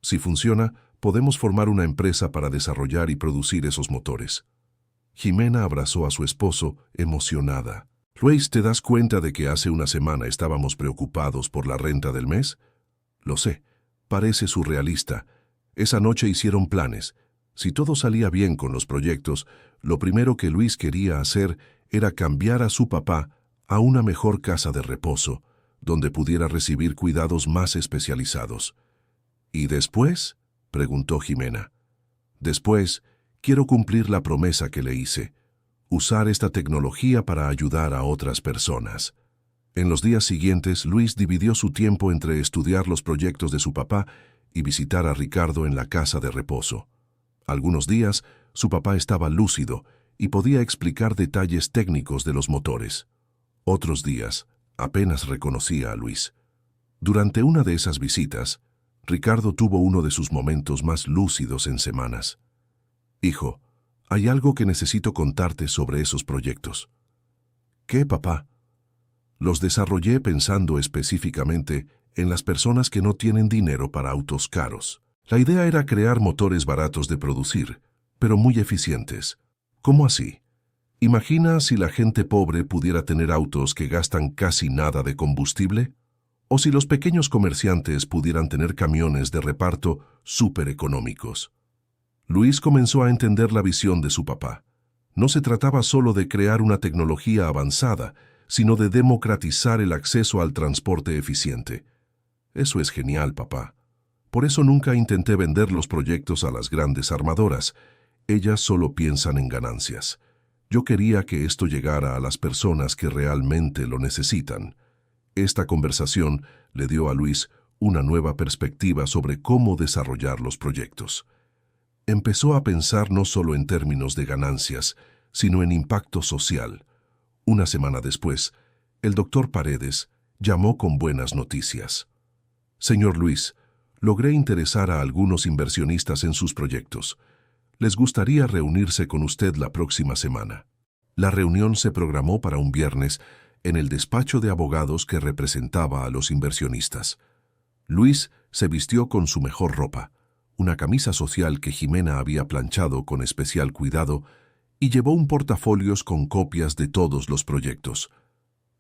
Si funciona, podemos formar una empresa para desarrollar y producir esos motores. Jimena abrazó a su esposo, emocionada. Luis, ¿te das cuenta de que hace una semana estábamos preocupados por la renta del mes? Lo sé, parece surrealista. Esa noche hicieron planes. Si todo salía bien con los proyectos, lo primero que Luis quería hacer era cambiar a su papá a una mejor casa de reposo, donde pudiera recibir cuidados más especializados. ¿Y después?, preguntó Jimena. Después, quiero cumplir la promesa que le hice, usar esta tecnología para ayudar a otras personas. En los días siguientes, Luis dividió su tiempo entre estudiar los proyectos de su papá y visitar a Ricardo en la casa de reposo. Algunos días, su papá estaba lúcido y podía explicar detalles técnicos de los motores. Otros días, apenas reconocía a Luis. Durante una de esas visitas, Ricardo tuvo uno de sus momentos más lúcidos en semanas. «Hijo, hay algo que necesito contarte sobre esos proyectos». «¿Qué, papá?» «Los desarrollé pensando específicamente en las personas que no tienen dinero para autos caros. La idea era crear motores baratos de producir, pero muy eficientes». «¿Cómo así?» «Imagina si la gente pobre pudiera tener autos que gastan casi nada de combustible, o si los pequeños comerciantes pudieran tener camiones de reparto súper económicos». Luis comenzó a entender la visión de su papá. No se trataba solo de crear una tecnología avanzada, sino de democratizar el acceso al transporte eficiente. «Eso es genial, papá. Por eso nunca intenté vender los proyectos a las grandes armadoras. Ellas solo piensan en ganancias. Yo quería que esto llegara a las personas que realmente lo necesitan». Esta conversación le dio a Luis una nueva perspectiva sobre cómo desarrollar los proyectos. Empezó a pensar no solo en términos de ganancias, sino en impacto social. Una semana después, el doctor Paredes llamó con buenas noticias. «Señor Luis, logré interesar a algunos inversionistas en sus proyectos. Les gustaría reunirse con usted la próxima semana». La reunión se programó para un viernes en el despacho de abogados que representaba a los inversionistas. Luis se vistió con su mejor ropa, una camisa social que Jimena había planchado con especial cuidado, y llevó un portafolios con copias de todos los proyectos.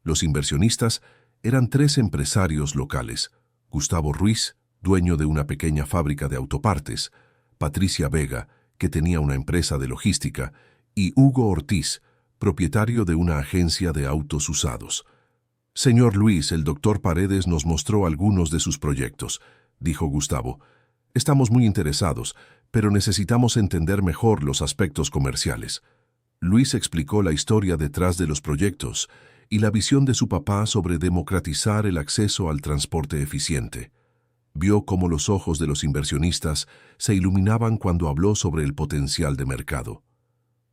Los inversionistas eran 3 empresarios locales: Gustavo Ruiz, dueño de una pequeña fábrica de autopartes; Patricia Vega, que tenía una empresa de logística; y Hugo Ortiz, propietario de una agencia de autos usados. «Señor Luis, el doctor Paredes nos mostró algunos de sus proyectos», dijo Gustavo. «Estamos muy interesados, pero necesitamos entender mejor los aspectos comerciales». Luis explicó la historia detrás de los proyectos y la visión de su papá sobre democratizar el acceso al transporte eficiente. Vio cómo los ojos de los inversionistas se iluminaban cuando habló sobre el potencial de mercado.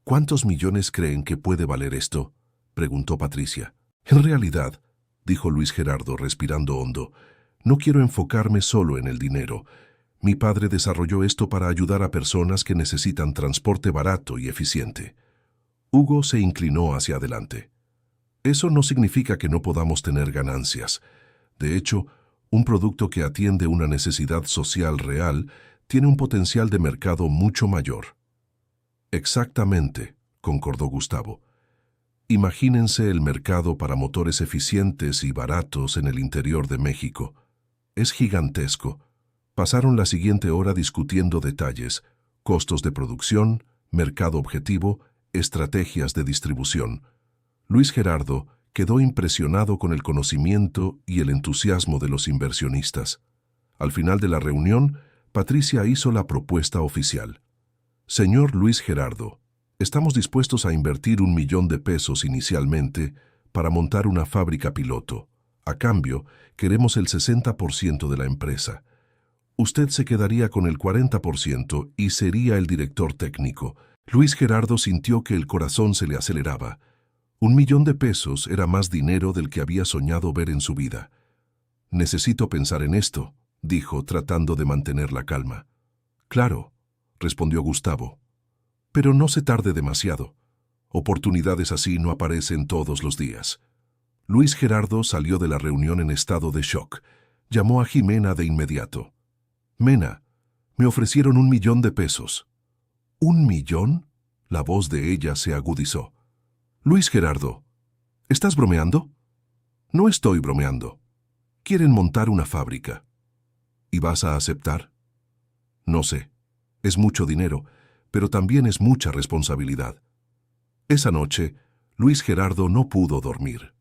«¿Cuántos millones creen que puede valer esto?», preguntó Patricia. «En realidad», dijo Luis Gerardo respirando hondo, «no quiero enfocarme solo en el dinero. Mi padre desarrolló esto para ayudar a personas que necesitan transporte barato y eficiente». Hugo se inclinó hacia adelante. «Eso no significa que no podamos tener ganancias. De hecho, un producto que atiende una necesidad social real tiene un potencial de mercado mucho mayor». «Exactamente», concordó Gustavo. «Imagínense el mercado para motores eficientes y baratos en el interior de México. Es gigantesco». Pasaron la siguiente hora discutiendo detalles: costos de producción, mercado objetivo, estrategias de distribución. Luis Gerardo quedó impresionado con el conocimiento y el entusiasmo de los inversionistas. Al final de la reunión, Patricia hizo la propuesta oficial. «Señor Luis Gerardo, estamos dispuestos a invertir $1 millón inicialmente para montar una fábrica piloto. A cambio, queremos el 60% de la empresa. Usted se quedaría con el 40% y sería el director técnico». Luis Gerardo sintió que el corazón se le aceleraba. $1 millón era más dinero del que había soñado ver en su vida. «Necesito pensar en esto», dijo, tratando de mantener la calma. «Claro», respondió Gustavo. «Pero no se tarde demasiado. Oportunidades así no aparecen todos los días». Luis Gerardo salió de la reunión en estado de shock. Llamó a Jimena de inmediato. «Mena, me ofrecieron $1 millón». «¿1 millón?» La voz de ella se agudizó. «Luis Gerardo, ¿estás bromeando?» «No estoy bromeando. Quieren montar una fábrica». «¿Y vas a aceptar?» «No sé. Es mucho dinero, pero también es mucha responsabilidad». Esa noche, Luis Gerardo no pudo dormir.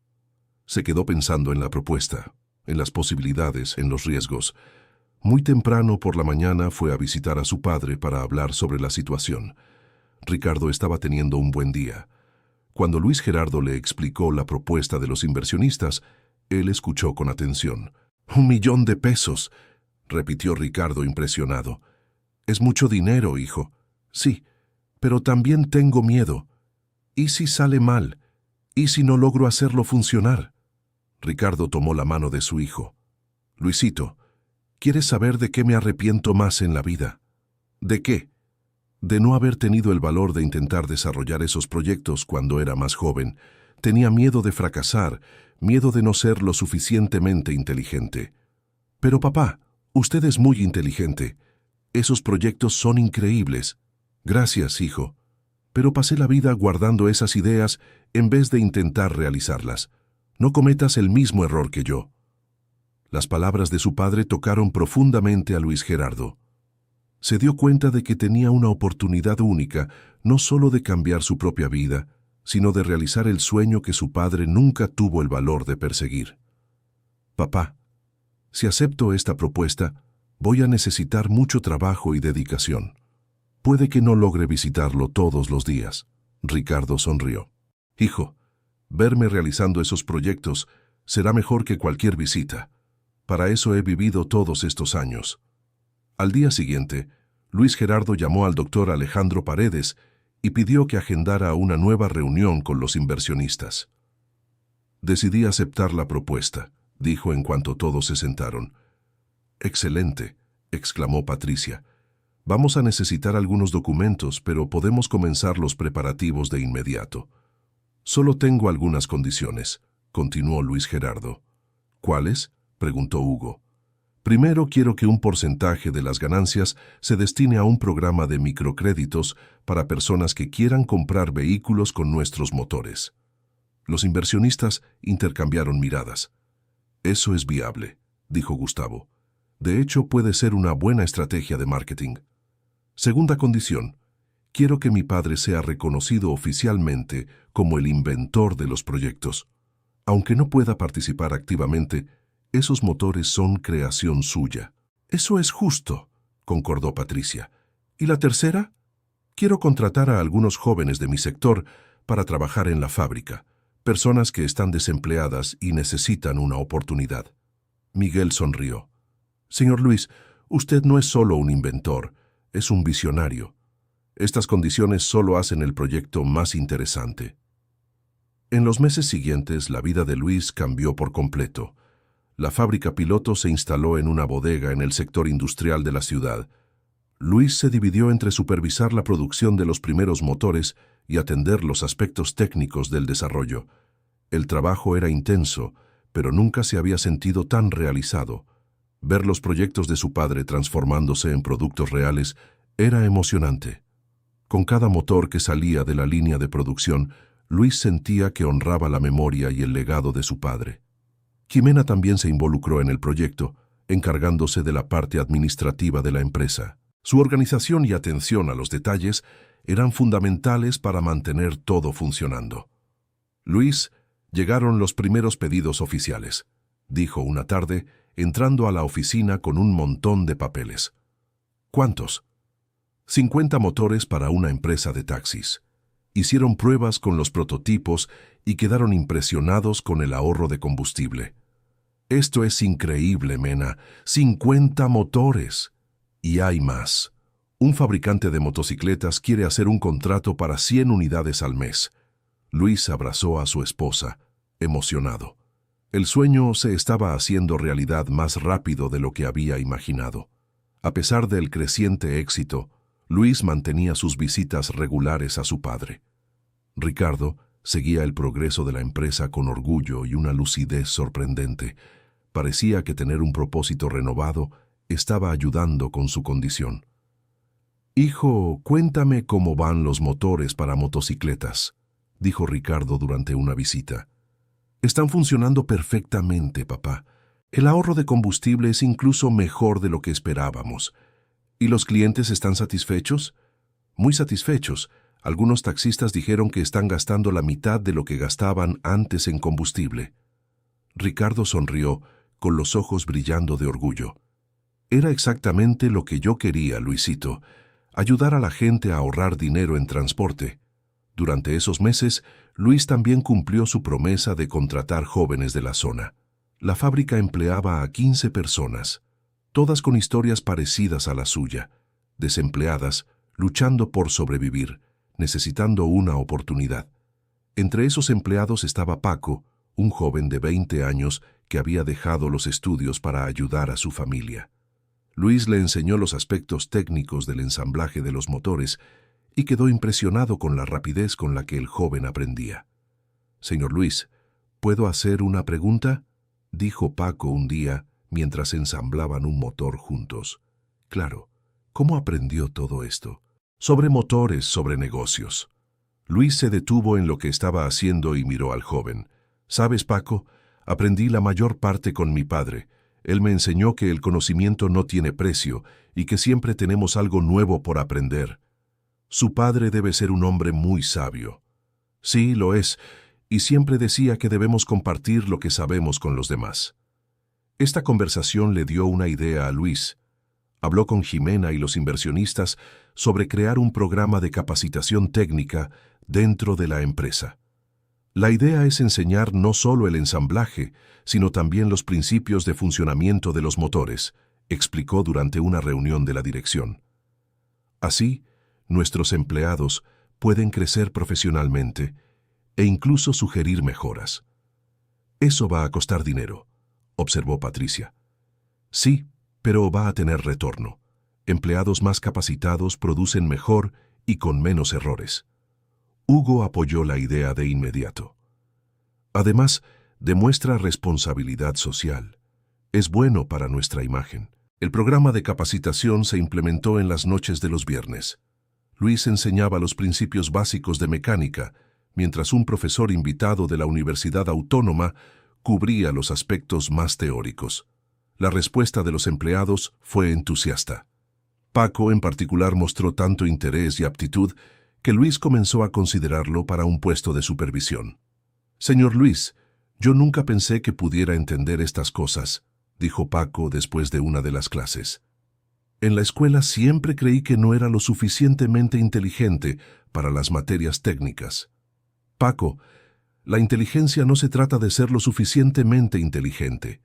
Se quedó pensando en la propuesta, en las posibilidades, en los riesgos. Muy temprano por la mañana fue a visitar a su padre para hablar sobre la situación. Ricardo estaba teniendo un buen día. Cuando Luis Gerardo le explicó la propuesta de los inversionistas, él escuchó con atención. $1 millón, repitió Ricardo impresionado. Es mucho dinero, hijo. Sí, pero también tengo miedo. ¿Y si sale mal? ¿Y si no logro hacerlo funcionar? Ricardo tomó la mano de su hijo. Luisito, ¿quieres saber de qué me arrepiento más en la vida? ¿De qué? De no haber tenido el valor de intentar desarrollar esos proyectos cuando era más joven. Tenía miedo de fracasar, miedo de no ser lo suficientemente inteligente. Pero papá, usted es muy inteligente. Esos proyectos son increíbles. Gracias, hijo. Pero pasé la vida guardando esas ideas en vez de intentar realizarlas. No cometas el mismo error que yo. Las palabras de su padre tocaron profundamente a Luis Gerardo. Se dio cuenta de que tenía una oportunidad única, no solo de cambiar su propia vida, sino de realizar el sueño que su padre nunca tuvo el valor de perseguir. Papá, si acepto esta propuesta, voy a necesitar mucho trabajo y dedicación. Puede que no logre visitarlo todos los días. Ricardo sonrió. Hijo, verme realizando esos proyectos será mejor que cualquier visita. Para eso he vivido todos estos años. Al día siguiente, Luis Gerardo llamó al doctor Alejandro Paredes y pidió que agendara una nueva reunión con los inversionistas. Decidí aceptar la propuesta, dijo en cuanto todos se sentaron. Excelente, exclamó Patricia. Vamos a necesitar algunos documentos, pero podemos comenzar los preparativos de inmediato. Solo tengo algunas condiciones, continuó Luis Gerardo. ¿Cuáles?, preguntó Hugo. Primero quiero que un porcentaje de las ganancias se destine a un programa de microcréditos para personas que quieran comprar vehículos con nuestros motores. Los inversionistas intercambiaron miradas. Eso es viable, dijo Gustavo. De hecho, puede ser una buena estrategia de marketing. Segunda condición. Quiero que mi padre sea reconocido oficialmente como el inventor de los proyectos. Aunque no pueda participar activamente, esos motores son creación suya. Eso es justo, concordó Patricia. ¿Y la tercera? Quiero contratar a algunos jóvenes de mi sector para trabajar en la fábrica, personas que están desempleadas y necesitan una oportunidad. Miguel sonrió. Señor Luis, usted no es solo un inventor, es un visionario. Estas condiciones solo hacen el proyecto más interesante. En los meses siguientes, la vida de Luis cambió por completo. La fábrica piloto se instaló en una bodega en el sector industrial de la ciudad. Luis se dividió entre supervisar la producción de los primeros motores y atender los aspectos técnicos del desarrollo. El trabajo era intenso, pero nunca se había sentido tan realizado. Ver los proyectos de su padre transformándose en productos reales era emocionante. Con cada motor que salía de la línea de producción, Luis sentía que honraba la memoria y el legado de su padre. Jimena también se involucró en el proyecto, encargándose de la parte administrativa de la empresa. Su organización y atención a los detalles eran fundamentales para mantener todo funcionando. Luis, llegaron los primeros pedidos oficiales, dijo una tarde, entrando a la oficina con un montón de papeles. ¿Cuántos? 50 motores para una empresa de taxis. Hicieron pruebas con los prototipos y quedaron impresionados con el ahorro de combustible. Esto es increíble, Mena. 50 motores. Y hay más. Un fabricante de motocicletas quiere hacer un contrato para 100 unidades al mes. Luis abrazó a su esposa, emocionado. El sueño se estaba haciendo realidad más rápido de lo que había imaginado. A pesar del creciente éxito, Luis mantenía sus visitas regulares a su padre. Ricardo seguía el progreso de la empresa con orgullo y una lucidez sorprendente. Parecía que tener un propósito renovado estaba ayudando con su condición. «Hijo, cuéntame cómo van los motores para motocicletas», dijo Ricardo durante una visita. «Están funcionando perfectamente, papá. El ahorro de combustible es incluso mejor de lo que esperábamos. ¿Y los clientes están satisfechos?» «Muy satisfechos. Algunos taxistas dijeron que están gastando la mitad de lo que gastaban antes en combustible». Ricardo sonrió, con los ojos brillando de orgullo. «Era exactamente lo que yo quería, Luisito, ayudar a la gente a ahorrar dinero en transporte». Durante esos meses, Luis también cumplió su promesa de contratar jóvenes de la zona. La fábrica empleaba a 15 personas. todas con historias parecidas a la suya, desempleadas, luchando por sobrevivir, necesitando una oportunidad. Entre esos empleados estaba Paco, un joven de 20 años que había dejado los estudios para ayudar a su familia. Luis le enseñó los aspectos técnicos del ensamblaje de los motores y quedó impresionado con la rapidez con la que el joven aprendía. «Señor Luis, ¿puedo hacer una pregunta?», dijo Paco un día mientras ensamblaban un motor juntos. «Claro, ¿cómo aprendió todo esto?». «Sobre motores, sobre negocios». Luis se detuvo en lo que estaba haciendo y miró al joven. «¿Sabes, Paco? Aprendí la mayor parte con mi padre. Él me enseñó que el conocimiento no tiene precio y que siempre tenemos algo nuevo por aprender. Su padre debe ser un hombre muy sabio». «Sí, lo es, y siempre decía que debemos compartir lo que sabemos con los demás». Esta conversación le dio una idea a Luis. Habló con Jimena y los inversionistas sobre crear un programa de capacitación técnica dentro de la empresa. La idea es enseñar no solo el ensamblaje, sino también los principios de funcionamiento de los motores, explicó durante una reunión de la dirección. Así, nuestros empleados pueden crecer profesionalmente e incluso sugerir mejoras. «Eso va a costar dinero», observó Patricia. «Sí, pero va a tener retorno. Empleados más capacitados producen mejor y con menos errores». Hugo apoyó la idea de inmediato. «Además, demuestra responsabilidad social. Es bueno para nuestra imagen». El programa de capacitación se implementó en las noches de los viernes. Luis enseñaba los principios básicos de mecánica, mientras un profesor invitado de la Universidad Autónoma cubría los aspectos más teóricos. La respuesta de los empleados fue entusiasta. Paco, en particular, mostró tanto interés y aptitud que Luis comenzó a considerarlo para un puesto de supervisión. «Señor Luis, yo nunca pensé que pudiera entender estas cosas», dijo Paco después de una de las clases. «En la escuela siempre creí que no era lo suficientemente inteligente para las materias técnicas». «Paco, la inteligencia no se trata de ser lo suficientemente inteligente.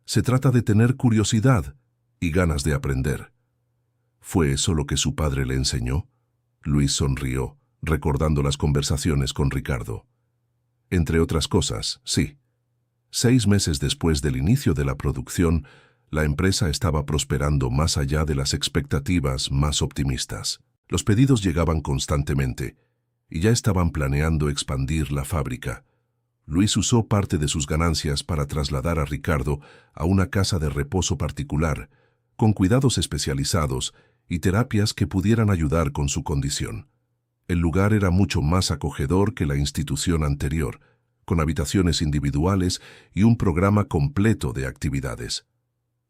Se trata de tener curiosidad y ganas de aprender». ¿Fue eso lo que su padre le enseñó? Luis sonrió, recordando las conversaciones con Ricardo. Entre otras cosas, sí. 6 meses después del inicio de la producción, la empresa estaba prosperando más allá de las expectativas más optimistas. Los pedidos llegaban constantemente y ya estaban planeando expandir la fábrica. Luis usó parte de sus ganancias para trasladar a Ricardo a una casa de reposo particular, con cuidados especializados y terapias que pudieran ayudar con su condición. El lugar era mucho más acogedor que la institución anterior, con habitaciones individuales y un programa completo de actividades.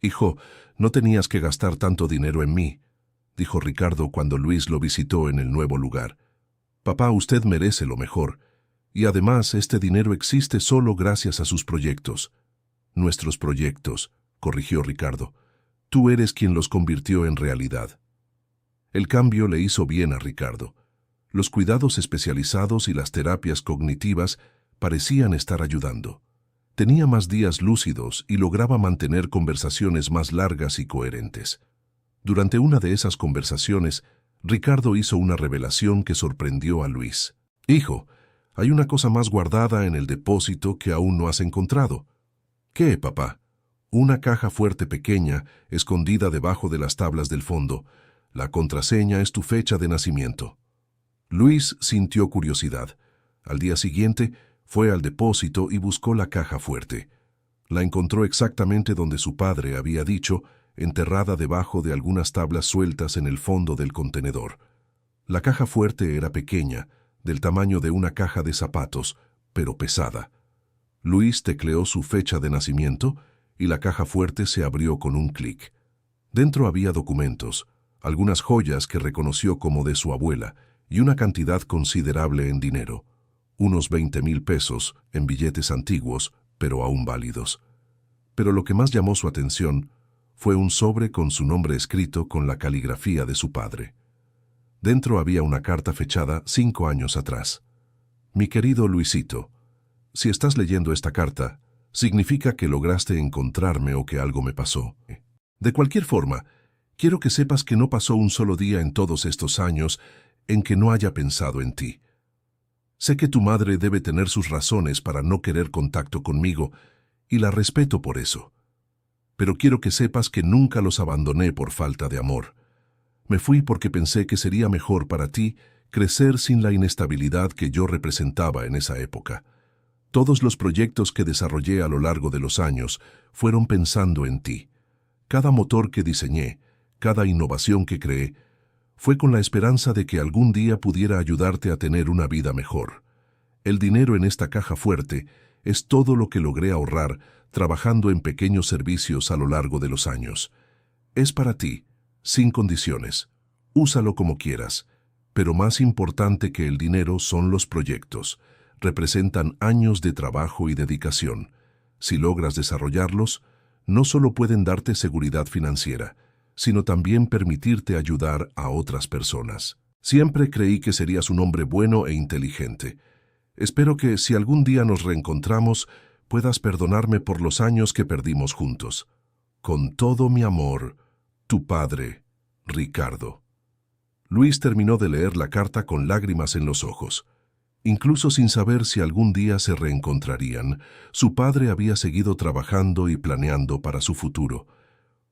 «Hijo, no tenías que gastar tanto dinero en mí», dijo Ricardo cuando Luis lo visitó en el nuevo lugar. «Papá, usted merece lo mejor, y además este dinero existe solo gracias a sus proyectos». «Nuestros proyectos», corrigió Ricardo. «Tú eres quien los convirtió en realidad». El cambio le hizo bien a Ricardo. Los cuidados especializados y las terapias cognitivas parecían estar ayudando. Tenía más días lúcidos y lograba mantener conversaciones más largas y coherentes. Durante una de esas conversaciones, Ricardo hizo una revelación que sorprendió a Luis. «Hijo, hay una cosa más guardada en el depósito que aún no has encontrado». «¿Qué, papá?» «Una caja fuerte pequeña, escondida debajo de las tablas del fondo. La contraseña es tu fecha de nacimiento». Luis sintió curiosidad. Al día siguiente, fue al depósito y buscó la caja fuerte. La encontró exactamente donde su padre había dicho, enterrada debajo de algunas tablas sueltas en el fondo del contenedor. La caja fuerte era pequeña, del tamaño de una caja de zapatos, pero pesada. Luis tecleó su fecha de nacimiento y la caja fuerte se abrió con un clic. Dentro había documentos, algunas joyas que reconoció como de su abuela y una cantidad considerable en dinero, unos 20,000 pesos en billetes antiguos, pero aún válidos. Pero lo que más llamó su atención fue un sobre con su nombre escrito con la caligrafía de su padre. Dentro había una carta fechada 5 años atrás. «Mi querido Luisito, si estás leyendo esta carta, significa que lograste encontrarme o que algo me pasó. De cualquier forma, quiero que sepas que no pasó un solo día en todos estos años en que no haya pensado en ti. Sé que tu madre debe tener sus razones para no querer contacto conmigo, y la respeto por eso. Pero quiero que sepas que nunca los abandoné por falta de amor. Me fui porque pensé que sería mejor para ti crecer sin la inestabilidad que yo representaba en esa época. Todos los proyectos que desarrollé a lo largo de los años fueron pensando en ti. Cada motor que diseñé, cada innovación que creé, fue con la esperanza de que algún día pudiera ayudarte a tener una vida mejor. El dinero en esta caja fuerte es todo lo que logré ahorrar trabajando en pequeños servicios a lo largo de los años. Es para ti, sin condiciones. Úsalo como quieras, pero más importante que el dinero son los proyectos. Representan años de trabajo y dedicación. Si logras desarrollarlos, no solo pueden darte seguridad financiera, sino también permitirte ayudar a otras personas. Siempre creí que serías un hombre bueno e inteligente. Espero que, si algún día nos reencontramos, puedas perdonarme por los años que perdimos juntos. Con todo mi amor, tu padre, Ricardo. Luis terminó de leer la carta con lágrimas en los ojos. Incluso sin saber si algún día se reencontrarían, su padre había seguido trabajando y planeando para su futuro.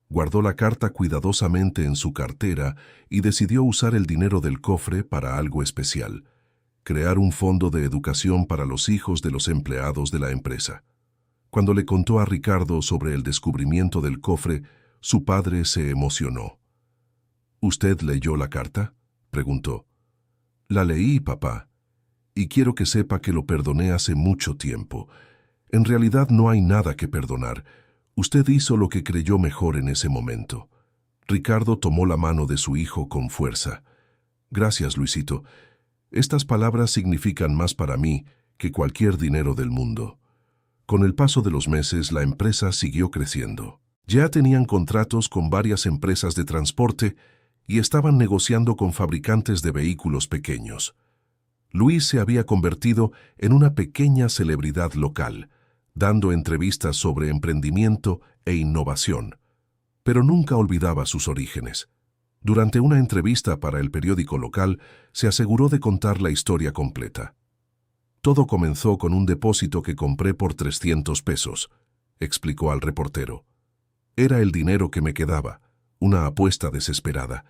Guardó la carta cuidadosamente en su cartera y decidió usar el dinero del cofre para algo especial: crear un fondo de educación para los hijos de los empleados de la empresa. Cuando le contó a Ricardo sobre el descubrimiento del cofre, su padre se emocionó. ¿Usted leyó la carta?, preguntó. La leí, papá, y quiero que sepa que lo perdoné hace mucho tiempo. En realidad no hay nada que perdonar. Usted hizo lo que creyó mejor en ese momento. Ricardo tomó la mano de su hijo con fuerza. Gracias, Luisito. Estas palabras significan más para mí que cualquier dinero del mundo. Con el paso de los meses, la empresa siguió creciendo. Ya tenían contratos con varias empresas de transporte y estaban negociando con fabricantes de vehículos pequeños. Luis se había convertido en una pequeña celebridad local, dando entrevistas sobre emprendimiento e innovación, pero nunca olvidaba sus orígenes. Durante una entrevista para el periódico local, se aseguró de contar la historia completa. Todo comenzó con un depósito que compré por 300 pesos, explicó al reportero. Era el dinero que me quedaba, una apuesta desesperada.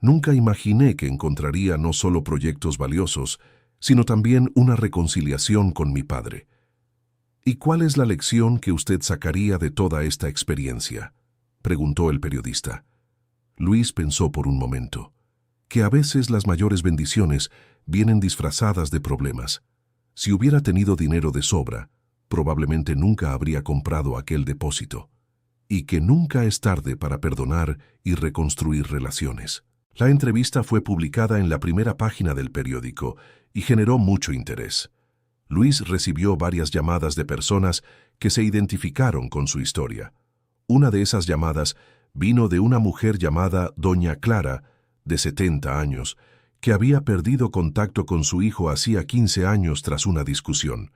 Nunca imaginé que encontraría no solo proyectos valiosos, sino también una reconciliación con mi padre. ¿Y cuál es la lección que usted sacaría de toda esta experiencia?, preguntó el periodista. Luis pensó por un momento, que a veces las mayores bendiciones vienen disfrazadas de problemas. Si hubiera tenido dinero de sobra, probablemente nunca habría comprado aquel depósito. Y que nunca es tarde para perdonar y reconstruir relaciones. La entrevista fue publicada en la primera página del periódico y generó mucho interés. Luis recibió varias llamadas de personas que se identificaron con su historia. Una de esas llamadas vino de una mujer llamada Doña Clara, de 70 años, que había perdido contacto con su hijo hacía 15 años tras una discusión.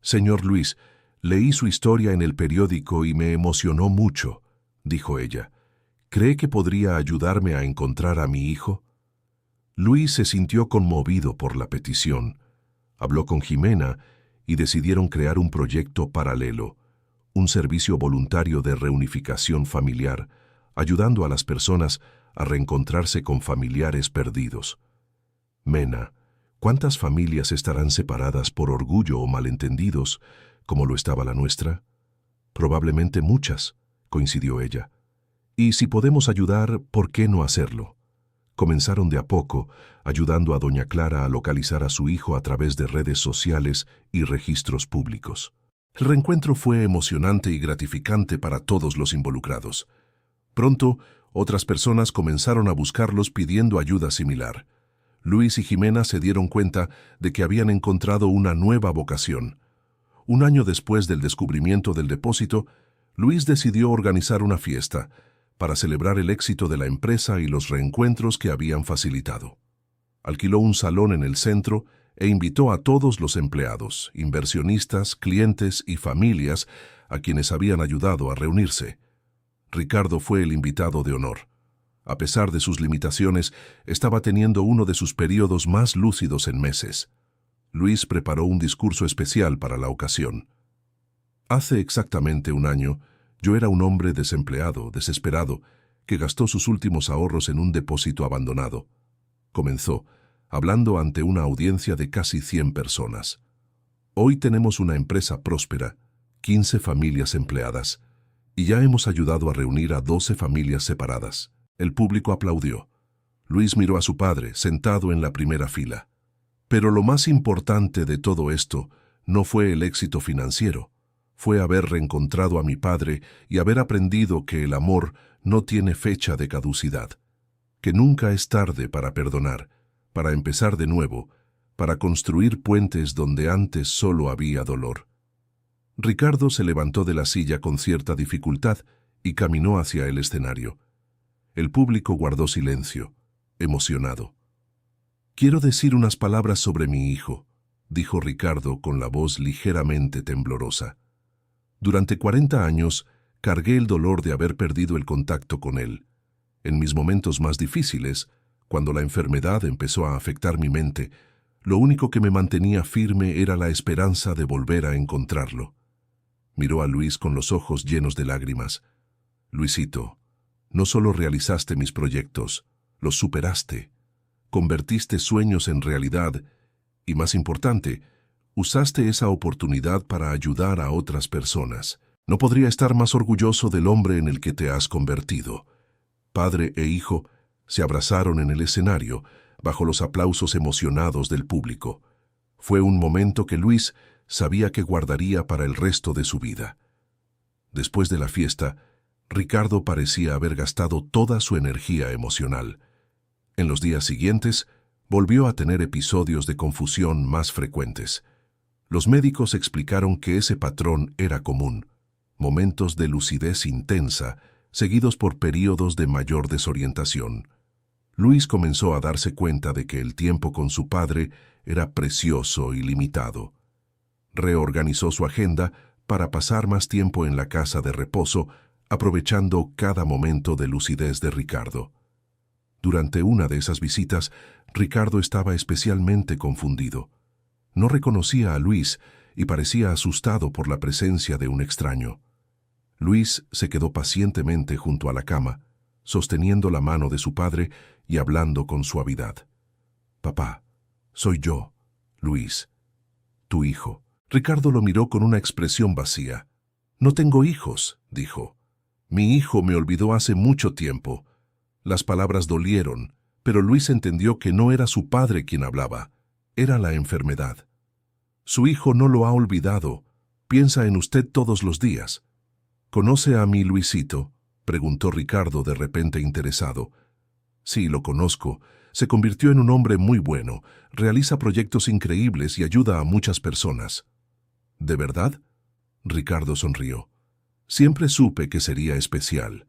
«Señor Luis, leí su historia en el periódico y me emocionó mucho», dijo ella. «¿Cree que podría ayudarme a encontrar a mi hijo?». Luis se sintió conmovido por la petición. Habló con Jimena y decidieron crear un proyecto paralelo, un servicio voluntario de reunificación familiar, ayudando a las personas a reencontrarse con familiares perdidos. Mena, ¿cuántas familias estarán separadas por orgullo o malentendidos, como lo estaba la nuestra? Probablemente muchas, coincidió ella. Y si podemos ayudar, ¿por qué no hacerlo? Comenzaron de a poco, ayudando a Doña Clara a localizar a su hijo a través de redes sociales y registros públicos. El reencuentro fue emocionante y gratificante para todos los involucrados. Pronto, otras personas comenzaron a buscarlos pidiendo ayuda similar. Luis y Jimena se dieron cuenta de que habían encontrado una nueva vocación. Un año después del descubrimiento del depósito, Luis decidió organizar una fiesta para celebrar el éxito de la empresa y los reencuentros que habían facilitado. Alquiló un salón en el centro e invitó a todos los empleados, inversionistas, clientes y familias a quienes habían ayudado a reunirse. Ricardo fue el invitado de honor. A pesar de sus limitaciones, estaba teniendo uno de sus periodos más lúcidos en meses. Luis preparó un discurso especial para la ocasión. Hace exactamente un año, yo era un hombre desempleado, desesperado, que gastó sus últimos ahorros en un depósito abandonado. Comenzó, hablando ante una audiencia de casi 100 personas. Hoy tenemos una empresa próspera, 15 familias empleadas, y ya hemos ayudado a reunir a 12 familias separadas. El público aplaudió. Luis miró a su padre, sentado en la primera fila. Pero lo más importante de todo esto no fue el éxito financiero, fue haber reencontrado a mi padre y haber aprendido que el amor no tiene fecha de caducidad, que nunca es tarde para perdonar, para empezar de nuevo, para construir puentes donde antes solo había dolor. Ricardo se levantó de la silla con cierta dificultad y caminó hacia el escenario. El público guardó silencio, emocionado. «Quiero decir unas palabras sobre mi hijo», dijo Ricardo con la voz ligeramente temblorosa. «Durante 40 años cargué el dolor de haber perdido el contacto con él. En mis momentos más difíciles, cuando la enfermedad empezó a afectar mi mente, lo único que me mantenía firme era la esperanza de volver a encontrarlo». Miró a Luis con los ojos llenos de lágrimas. «Luisito, no solo realizaste mis proyectos, los superaste. Convertiste sueños en realidad y, más importante, usaste esa oportunidad para ayudar a otras personas. No podría estar más orgulloso del hombre en el que te has convertido». Padre e hijo se abrazaron en el escenario, bajo los aplausos emocionados del público. Fue un momento que Luis sabía que guardaría para el resto de su vida. Después de la fiesta, Ricardo parecía haber gastado toda su energía emocional. En los días siguientes, volvió a tener episodios de confusión más frecuentes. Los médicos explicaron que ese patrón era común: momentos de lucidez intensa, seguidos por períodos de mayor desorientación. Luis comenzó a darse cuenta de que el tiempo con su padre era precioso y limitado. Reorganizó su agenda para pasar más tiempo en la casa de reposo, aprovechando cada momento de lucidez de Ricardo. Durante una de esas visitas, Ricardo estaba especialmente confundido. No reconocía a Luis y parecía asustado por la presencia de un extraño. Luis se quedó pacientemente junto a la cama, sosteniendo la mano de su padre y hablando con suavidad. «Papá, soy yo, Luis, tu hijo». Ricardo lo miró con una expresión vacía. «No tengo hijos», dijo. «Mi hijo me olvidó hace mucho tiempo». Las palabras dolieron, pero Luis entendió que no era su padre quien hablaba, era la enfermedad. «Su hijo no lo ha olvidado, piensa en usted todos los días». «¿Conoce a mi Luisito?», preguntó Ricardo de repente interesado. «Sí, lo conozco. Se convirtió en un hombre muy bueno, realiza proyectos increíbles y ayuda a muchas personas». «¿De verdad?», Ricardo sonrió. «Siempre supe que sería especial.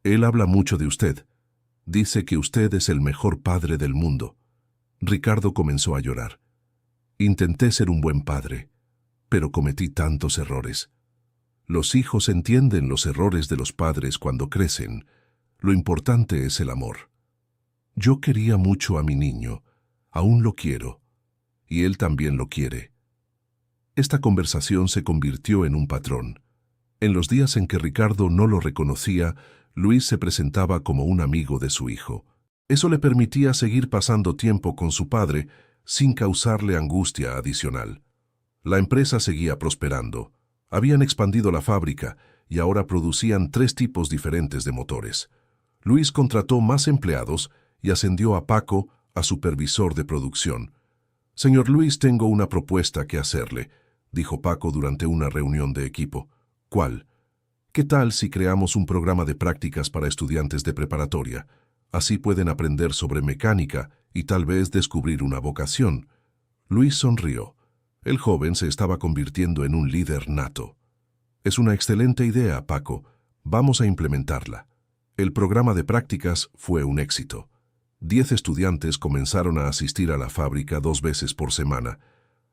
Él habla mucho de usted. Dice que usted es el mejor padre del mundo». Ricardo comenzó a llorar. «Intenté ser un buen padre, pero cometí tantos errores. Los hijos entienden los errores de los padres cuando crecen. Lo importante es el amor. Yo quería mucho a mi niño, aún lo quiero, y él también lo quiere». Esta conversación se convirtió en un patrón. En los días en que Ricardo no lo reconocía, Luis se presentaba como un amigo de su hijo. Eso le permitía seguir pasando tiempo con su padre sin causarle angustia adicional. La empresa seguía prosperando. Habían expandido la fábrica y ahora producían 3 tipos diferentes de motores. Luis contrató más empleados y ascendió a Paco a supervisor de producción. «Señor Luis, tengo una propuesta que hacerle», dijo Paco durante una reunión de equipo. «¿Cuál?». «¿Qué tal si creamos un programa de prácticas para estudiantes de preparatoria? Así pueden aprender sobre mecánica y tal vez descubrir una vocación». Luis sonrió. El joven se estaba convirtiendo en un líder nato. «Es una excelente idea, Paco. Vamos a implementarla». El programa de prácticas fue un éxito. 10 estudiantes comenzaron a asistir a la fábrica 2 veces por semana,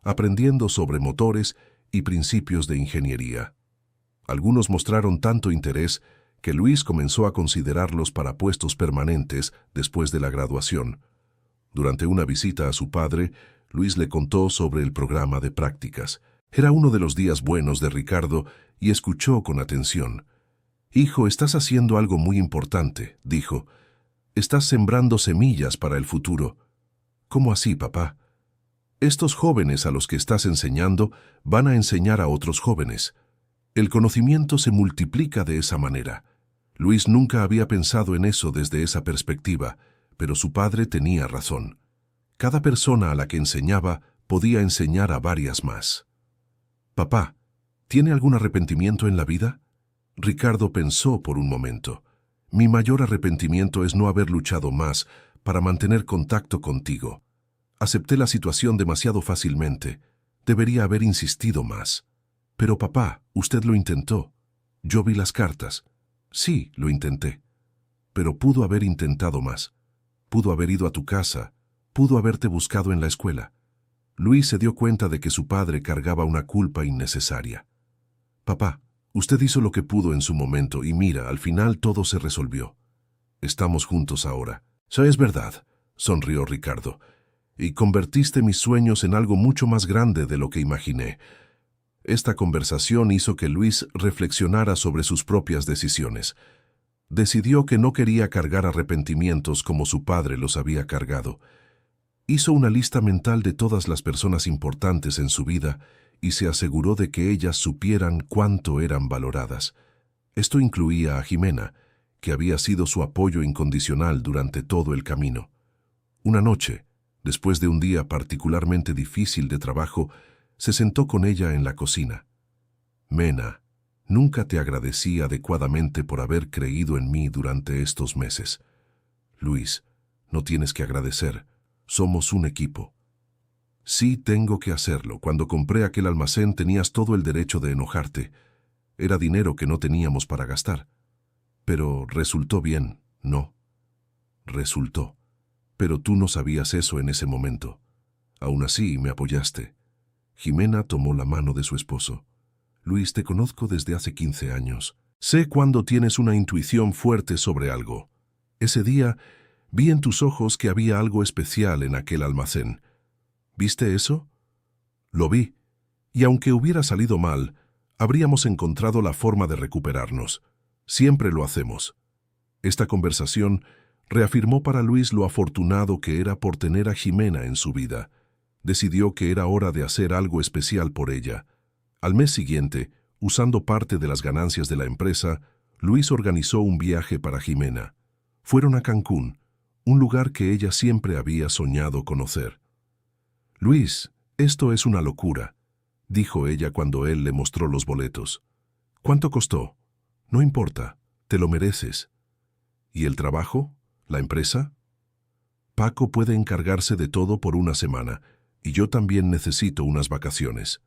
aprendiendo sobre motores y principios de ingeniería. Algunos mostraron tanto interés que Luis comenzó a considerarlos para puestos permanentes después de la graduación. Durante una visita a su padre, Luis le contó sobre el programa de prácticas. Era uno de los días buenos de Ricardo y escuchó con atención. «Hijo, estás haciendo algo muy importante», dijo. «Estás sembrando semillas para el futuro». «¿Cómo así, papá?» «Estos jóvenes a los que estás enseñando van a enseñar a otros jóvenes. El conocimiento se multiplica de esa manera». Luis nunca había pensado en eso desde esa perspectiva, pero su padre tenía razón. Cada persona a la que enseñaba podía enseñar a varias más. «Papá, ¿tiene algún arrepentimiento en la vida?» Ricardo pensó por un momento. «Mi mayor arrepentimiento es no haber luchado más para mantener contacto contigo. Acepté la situación demasiado fácilmente. Debería haber insistido más». «Pero papá, usted lo intentó. Yo vi las cartas». «Sí, lo intenté. Pero pudo haber intentado más. Pudo haber ido a tu casa. Pudo haberte buscado en la escuela». Luis se dio cuenta de que su padre cargaba una culpa innecesaria. «Papá, usted hizo lo que pudo en su momento y mira, al final todo se resolvió. Estamos juntos ahora». «Eso es verdad», sonrió Ricardo. «Y convertiste mis sueños en algo mucho más grande de lo que imaginé». Esta conversación hizo que Luis reflexionara sobre sus propias decisiones. Decidió que no quería cargar arrepentimientos como su padre los había cargado. Hizo una lista mental de todas las personas importantes en su vida y se aseguró de que ellas supieran cuánto eran valoradas. Esto incluía a Jimena, que había sido su apoyo incondicional durante todo el camino. Una noche, después de un día particularmente difícil de trabajo, se sentó con ella en la cocina. «Mena, nunca te agradecí adecuadamente por haber creído en mí durante estos meses. Luis, no tienes que agradecer. Somos un equipo». «Sí, tengo que hacerlo. Cuando compré aquel almacén tenías todo el derecho de enojarte. Era dinero que no teníamos para gastar. Pero resultó bien, ¿no?» «Resultó. Pero tú no sabías eso en ese momento. Aún así, me apoyaste». Jimena tomó la mano de su esposo. «Luis, te conozco desde hace 15 años. Sé cuando tienes una intuición fuerte sobre algo. Ese día vi en tus ojos que había algo especial en aquel almacén. ¿Viste eso?» «Lo vi. Y aunque hubiera salido mal, habríamos encontrado la forma de recuperarnos. Siempre lo hacemos». Esta conversación reafirmó para Luis lo afortunado que era por tener a Jimena en su vida. Decidió que era hora de hacer algo especial por ella. Al mes siguiente, usando parte de las ganancias de la empresa, Luis organizó un viaje para Jimena. Fueron a Cancún, un lugar que ella siempre había soñado conocer. «Luis, esto es una locura», dijo ella cuando él le mostró los boletos. «¿Cuánto costó? No importa, te lo mereces». «¿Y el trabajo? ¿La empresa?» «Paco puede encargarse de todo por una semana, y yo también necesito unas vacaciones».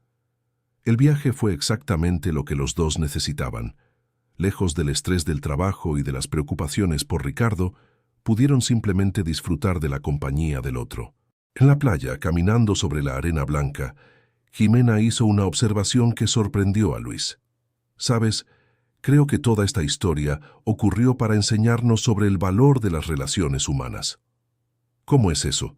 El viaje fue exactamente lo que los dos necesitaban. Lejos del estrés del trabajo y de las preocupaciones por Ricardo, pudieron simplemente disfrutar de la compañía del otro. En la playa, caminando sobre la arena blanca, Jimena hizo una observación que sorprendió a Luis. «Sabes, creo que toda esta historia ocurrió para enseñarnos sobre el valor de las relaciones humanas». «¿Cómo es eso?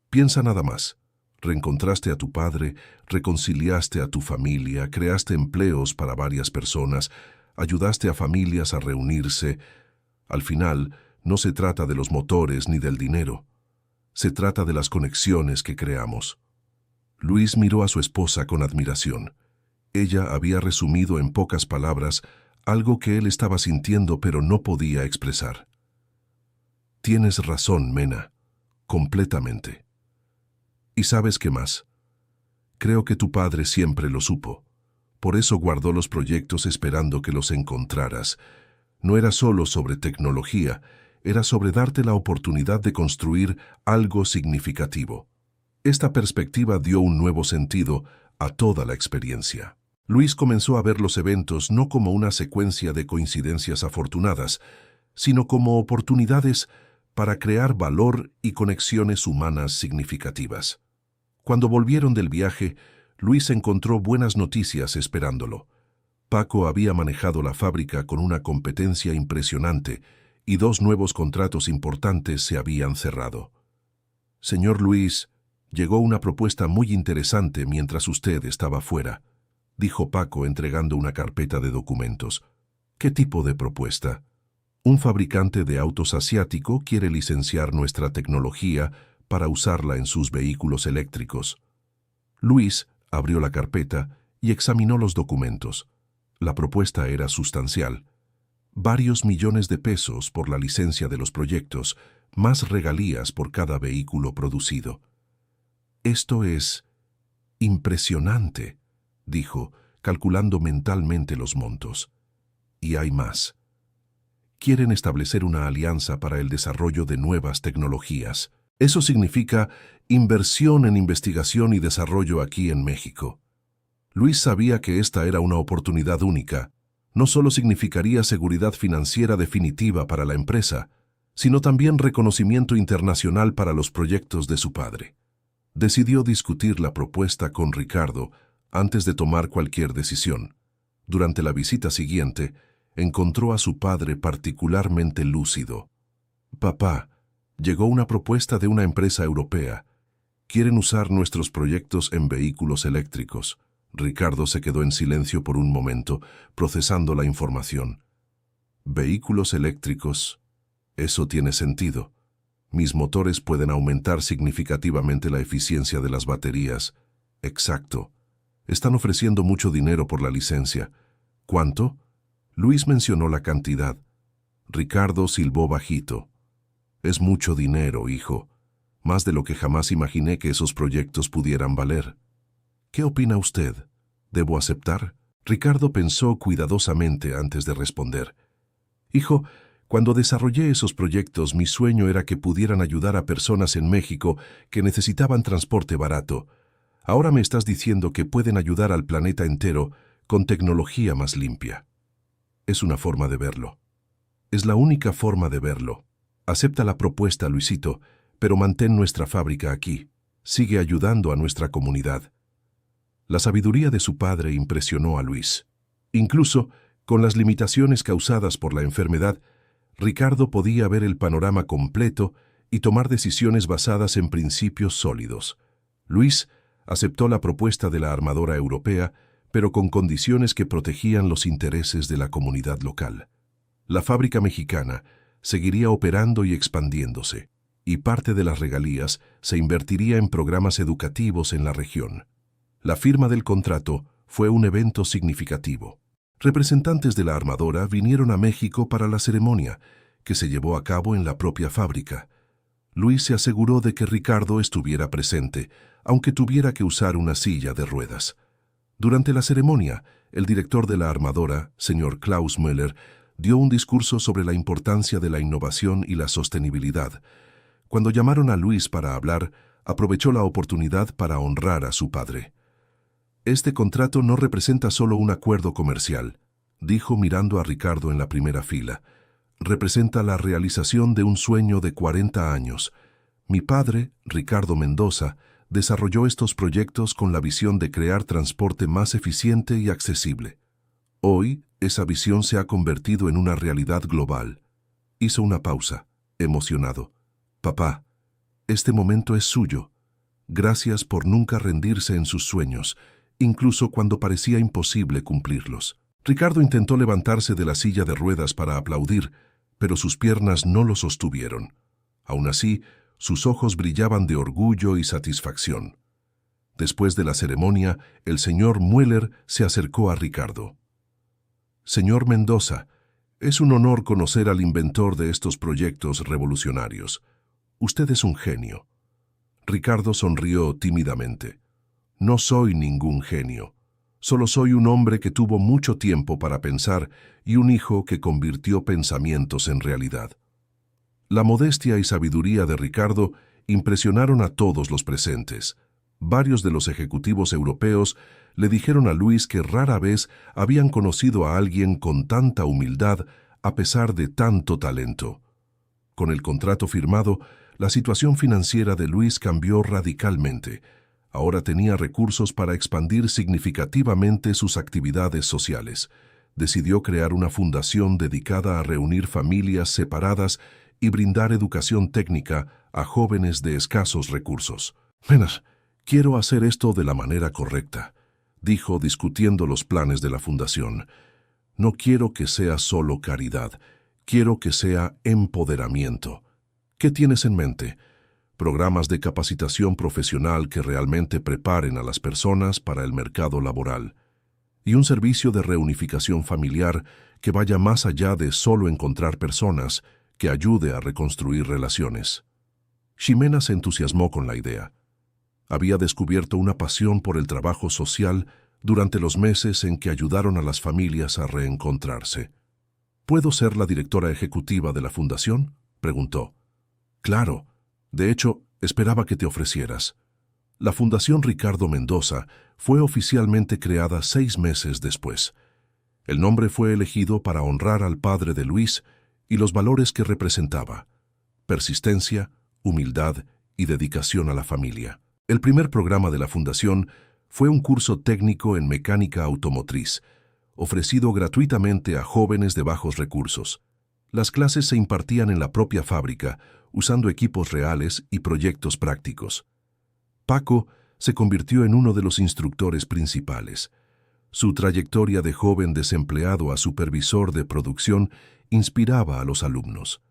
Piensa nada más. Reencontraste a tu padre, reconciliaste a tu familia, creaste empleos para varias personas, ayudaste a familias a reunirse. Al final, no se trata de los motores ni del dinero. Se trata de las conexiones que creamos». Luis miró a su esposa con admiración. Ella había resumido en pocas palabras algo que él estaba sintiendo pero no podía expresar. «Tienes razón, Mena, completamente. ¿Y sabes qué más? Creo que tu padre siempre lo supo. Por eso guardó los proyectos esperando que los encontraras. No era solo sobre tecnología, era sobre darte la oportunidad de construir algo significativo». Esta perspectiva dio un nuevo sentido a toda la experiencia. Luis comenzó a ver los eventos no como una secuencia de coincidencias afortunadas, sino como oportunidades para crear valor y conexiones humanas significativas. Cuando volvieron del viaje, Luis encontró buenas noticias esperándolo. Paco había manejado la fábrica con una competencia impresionante y 2 nuevos contratos importantes se habían cerrado. Señor Luis, llegó una propuesta muy interesante mientras usted estaba fuera, dijo Paco entregando una carpeta de documentos. ¿Qué tipo de propuesta? Un fabricante de autos asiático quiere licenciar nuestra tecnología para usarla en sus vehículos eléctricos. Luis abrió la carpeta y examinó los documentos. La propuesta era sustancial. Varios millones de pesos por la licencia de los proyectos, más regalías por cada vehículo producido. Esto es impresionante, dijo, calculando mentalmente los montos. Y hay más. Quieren establecer una alianza para el desarrollo de nuevas tecnologías. Eso significa inversión en investigación y desarrollo aquí en México. Luis sabía que esta era una oportunidad única. No solo significaría seguridad financiera definitiva para la empresa, sino también reconocimiento internacional para los proyectos de su padre. Decidió discutir la propuesta con Ricardo antes de tomar cualquier decisión. Durante la visita siguiente, encontró a su padre particularmente lúcido. «Papá, llegó una propuesta de una empresa europea. Quieren usar nuestros proyectos en vehículos eléctricos». Ricardo se quedó en silencio por un momento, procesando la información. «Vehículos eléctricos. Eso tiene sentido. Mis motores pueden aumentar significativamente la eficiencia de las baterías». «Exacto. Están ofreciendo mucho dinero por la licencia». «¿Cuánto?» Luis mencionó la cantidad. Ricardo silbó bajito. «Es mucho dinero, hijo. Más de lo que jamás imaginé que esos proyectos pudieran valer». «¿Qué opina usted? ¿Debo aceptar?» Ricardo pensó cuidadosamente antes de responder. «Hijo, cuando desarrollé esos proyectos, mi sueño era que pudieran ayudar a personas en México que necesitaban transporte barato. Ahora me estás diciendo que pueden ayudar al planeta entero con tecnología más limpia. Es una forma de verlo. Es la única forma de verlo. Acepta la propuesta, Luisito, pero mantén nuestra fábrica aquí. Sigue ayudando a nuestra comunidad». La sabiduría de su padre impresionó a Luis. Incluso, con las limitaciones causadas por la enfermedad, Ricardo podía ver el panorama completo y tomar decisiones basadas en principios sólidos. Luis aceptó la propuesta de la armadora europea, pero con condiciones que protegían los intereses de la comunidad local. La fábrica mexicana seguiría operando y expandiéndose, y parte de las regalías se invertiría en programas educativos en la región. La firma del contrato fue un evento significativo. Representantes de la armadora vinieron a México para la ceremonia, que se llevó a cabo en la propia fábrica. Luis se aseguró de que Ricardo estuviera presente, aunque tuviera que usar una silla de ruedas. Durante la ceremonia, el director de la armadora, señor Klaus Müller, dio un discurso sobre la importancia de la innovación y la sostenibilidad. Cuando llamaron a Luis para hablar, aprovechó la oportunidad para honrar a su padre. «Este contrato no representa solo un acuerdo comercial», dijo mirando a Ricardo en la primera fila. «Representa la realización de un sueño de 40 años. Mi padre, Ricardo Mendoza, desarrolló estos proyectos con la visión de crear transporte más eficiente y accesible. Hoy, esa visión se ha convertido en una realidad global». Hizo una pausa, emocionado. «Papá, este momento es suyo. Gracias por nunca rendirse en sus sueños, incluso cuando parecía imposible cumplirlos». Ricardo intentó levantarse de la silla de ruedas para aplaudir, pero sus piernas no lo sostuvieron. Aún así, sus ojos brillaban de orgullo y satisfacción. Después de la ceremonia, el señor Müller se acercó a Ricardo. «Señor Mendoza, es un honor conocer al inventor de estos proyectos revolucionarios. Usted es un genio». Ricardo sonrió tímidamente. «No soy ningún genio. Solo soy un hombre que tuvo mucho tiempo para pensar y un hijo que convirtió pensamientos en realidad». La modestia y sabiduría de Ricardo impresionaron a todos los presentes. Varios de los ejecutivos europeos le dijeron a Luis que rara vez habían conocido a alguien con tanta humildad a pesar de tanto talento. Con el contrato firmado, la situación financiera de Luis cambió radicalmente. Ahora tenía recursos para expandir significativamente sus actividades sociales. Decidió crear una fundación dedicada a reunir familias separadas y brindar educación técnica a jóvenes de escasos recursos. «Menas, quiero hacer esto de la manera correcta», dijo discutiendo los planes de la fundación. «No quiero que sea solo caridad, quiero que sea empoderamiento». «¿Qué tienes en mente?» «Programas de capacitación profesional que realmente preparen a las personas para el mercado laboral. Y un servicio de reunificación familiar que vaya más allá de solo encontrar personas, que ayude a reconstruir relaciones». Ximena se entusiasmó con la idea. Había descubierto una pasión por el trabajo social durante los meses en que ayudaron a las familias a reencontrarse. «¿Puedo ser la directora ejecutiva de la fundación?», preguntó. «Claro. De hecho, esperaba que te ofrecieras». La Fundación Ricardo Mendoza fue oficialmente creada 6 meses después. El nombre fue elegido para honrar al padre de Luis y los valores que representaba: persistencia, humildad y dedicación a la familia. El primer programa de la Fundación fue un curso técnico en mecánica automotriz, ofrecido gratuitamente a jóvenes de bajos recursos. Las clases se impartían en la propia fábrica, usando equipos reales y proyectos prácticos. Paco se convirtió en uno de los instructores principales. Su trayectoria de joven desempleado a supervisor de producción inspiraba a los alumnos.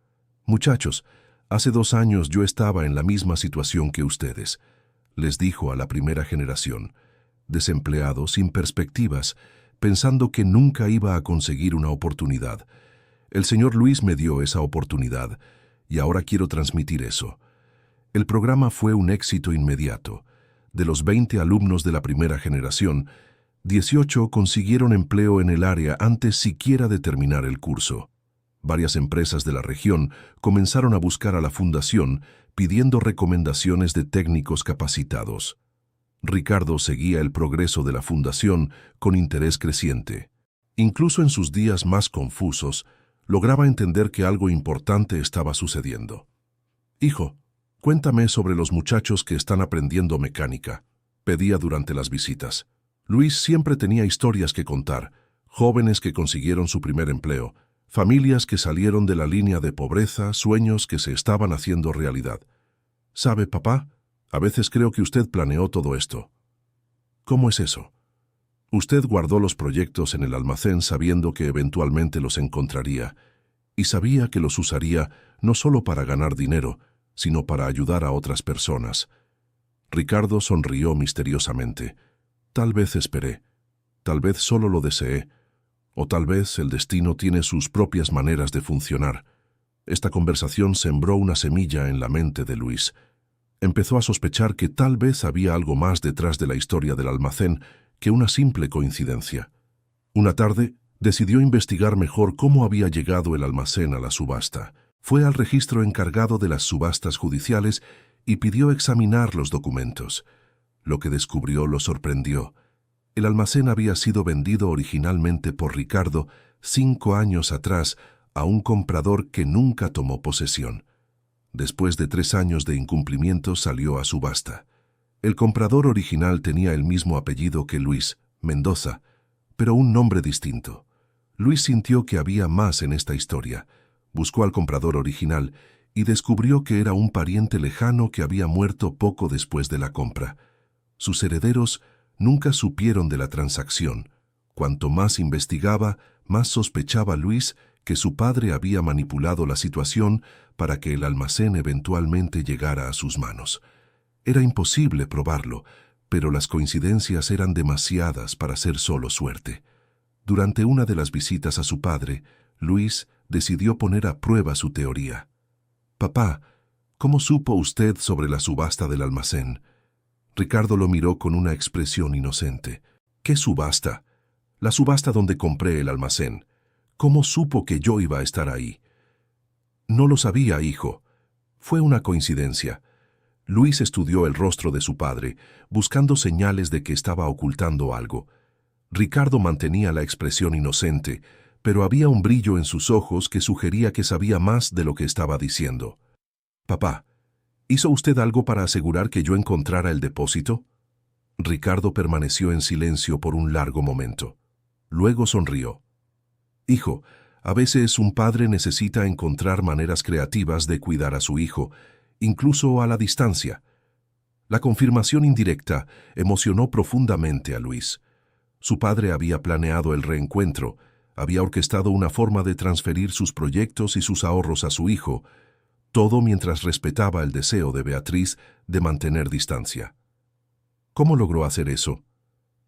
«Muchachos, hace 2 años yo estaba en la misma situación que ustedes», les dijo a la primera generación, desempleado, sin perspectivas, pensando que nunca iba a conseguir una oportunidad. El señor Luis me dio esa oportunidad y ahora quiero transmitir eso. El programa fue un éxito inmediato. De los 20 alumnos de la primera generación, 18 consiguieron empleo en el área antes siquiera de terminar el curso. Varias empresas de la región comenzaron a buscar a la fundación pidiendo recomendaciones de técnicos capacitados. Ricardo seguía el progreso de la fundación con interés creciente. Incluso en sus días más confusos, lograba entender que algo importante estaba sucediendo. «Hijo, cuéntame sobre los muchachos que están aprendiendo mecánica», pedía durante las visitas. Luis siempre tenía historias que contar: jóvenes que consiguieron su primer empleo, familias que salieron de la línea de pobreza, sueños que se estaban haciendo realidad. «¿Sabe, papá? A veces creo que usted planeó todo esto». «¿Cómo es eso?» «Usted guardó los proyectos en el almacén sabiendo que eventualmente los encontraría, y sabía que los usaría no solo para ganar dinero, sino para ayudar a otras personas». Ricardo sonrió misteriosamente. «Tal vez esperé, tal vez solo lo deseé, o tal vez el destino tiene sus propias maneras de funcionar». Esta conversación sembró una semilla en la mente de Luis. Empezó a sospechar que tal vez había algo más detrás de la historia del almacén que una simple coincidencia. Una tarde, decidió investigar mejor cómo había llegado el almacén a la subasta. Fue al registro encargado de las subastas judiciales y pidió examinar los documentos. Lo que descubrió lo sorprendió. El almacén había sido vendido originalmente por Ricardo 5 años atrás a un comprador que nunca tomó posesión. Después de 3 años de incumplimiento salió a subasta. El comprador original tenía el mismo apellido que Luis, Mendoza, pero un nombre distinto. Luis sintió que había más en esta historia. Buscó al comprador original y descubrió que era un pariente lejano que había muerto poco después de la compra. Sus herederos nunca supieron de la transacción. Cuanto más investigaba, más sospechaba Luis que su padre había manipulado la situación para que el almacén eventualmente llegara a sus manos. Era imposible probarlo, pero las coincidencias eran demasiadas para ser solo suerte. Durante una de las visitas a su padre, Luis decidió poner a prueba su teoría. «Papá, ¿cómo supo usted sobre la subasta del almacén?». Ricardo lo miró con una expresión inocente. «¿Qué subasta?». «La subasta donde compré el almacén. ¿Cómo supo que yo iba a estar ahí?». «No lo sabía, hijo. Fue una coincidencia». Luis estudió el rostro de su padre, buscando señales de que estaba ocultando algo. Ricardo mantenía la expresión inocente, pero había un brillo en sus ojos que sugería que sabía más de lo que estaba diciendo. «Papá, ¿hizo usted algo para asegurar que yo encontrara el depósito?». Ricardo permaneció en silencio por un largo momento. Luego sonrió. Hijo, a veces un padre necesita encontrar maneras creativas de cuidar a su hijo, incluso a la distancia. La confirmación indirecta emocionó profundamente a Luis. Su padre había planeado el reencuentro, había orquestado una forma de transferir sus proyectos y sus ahorros a su hijo, todo mientras respetaba el deseo de Beatriz de mantener distancia. ¿Cómo logró hacer eso?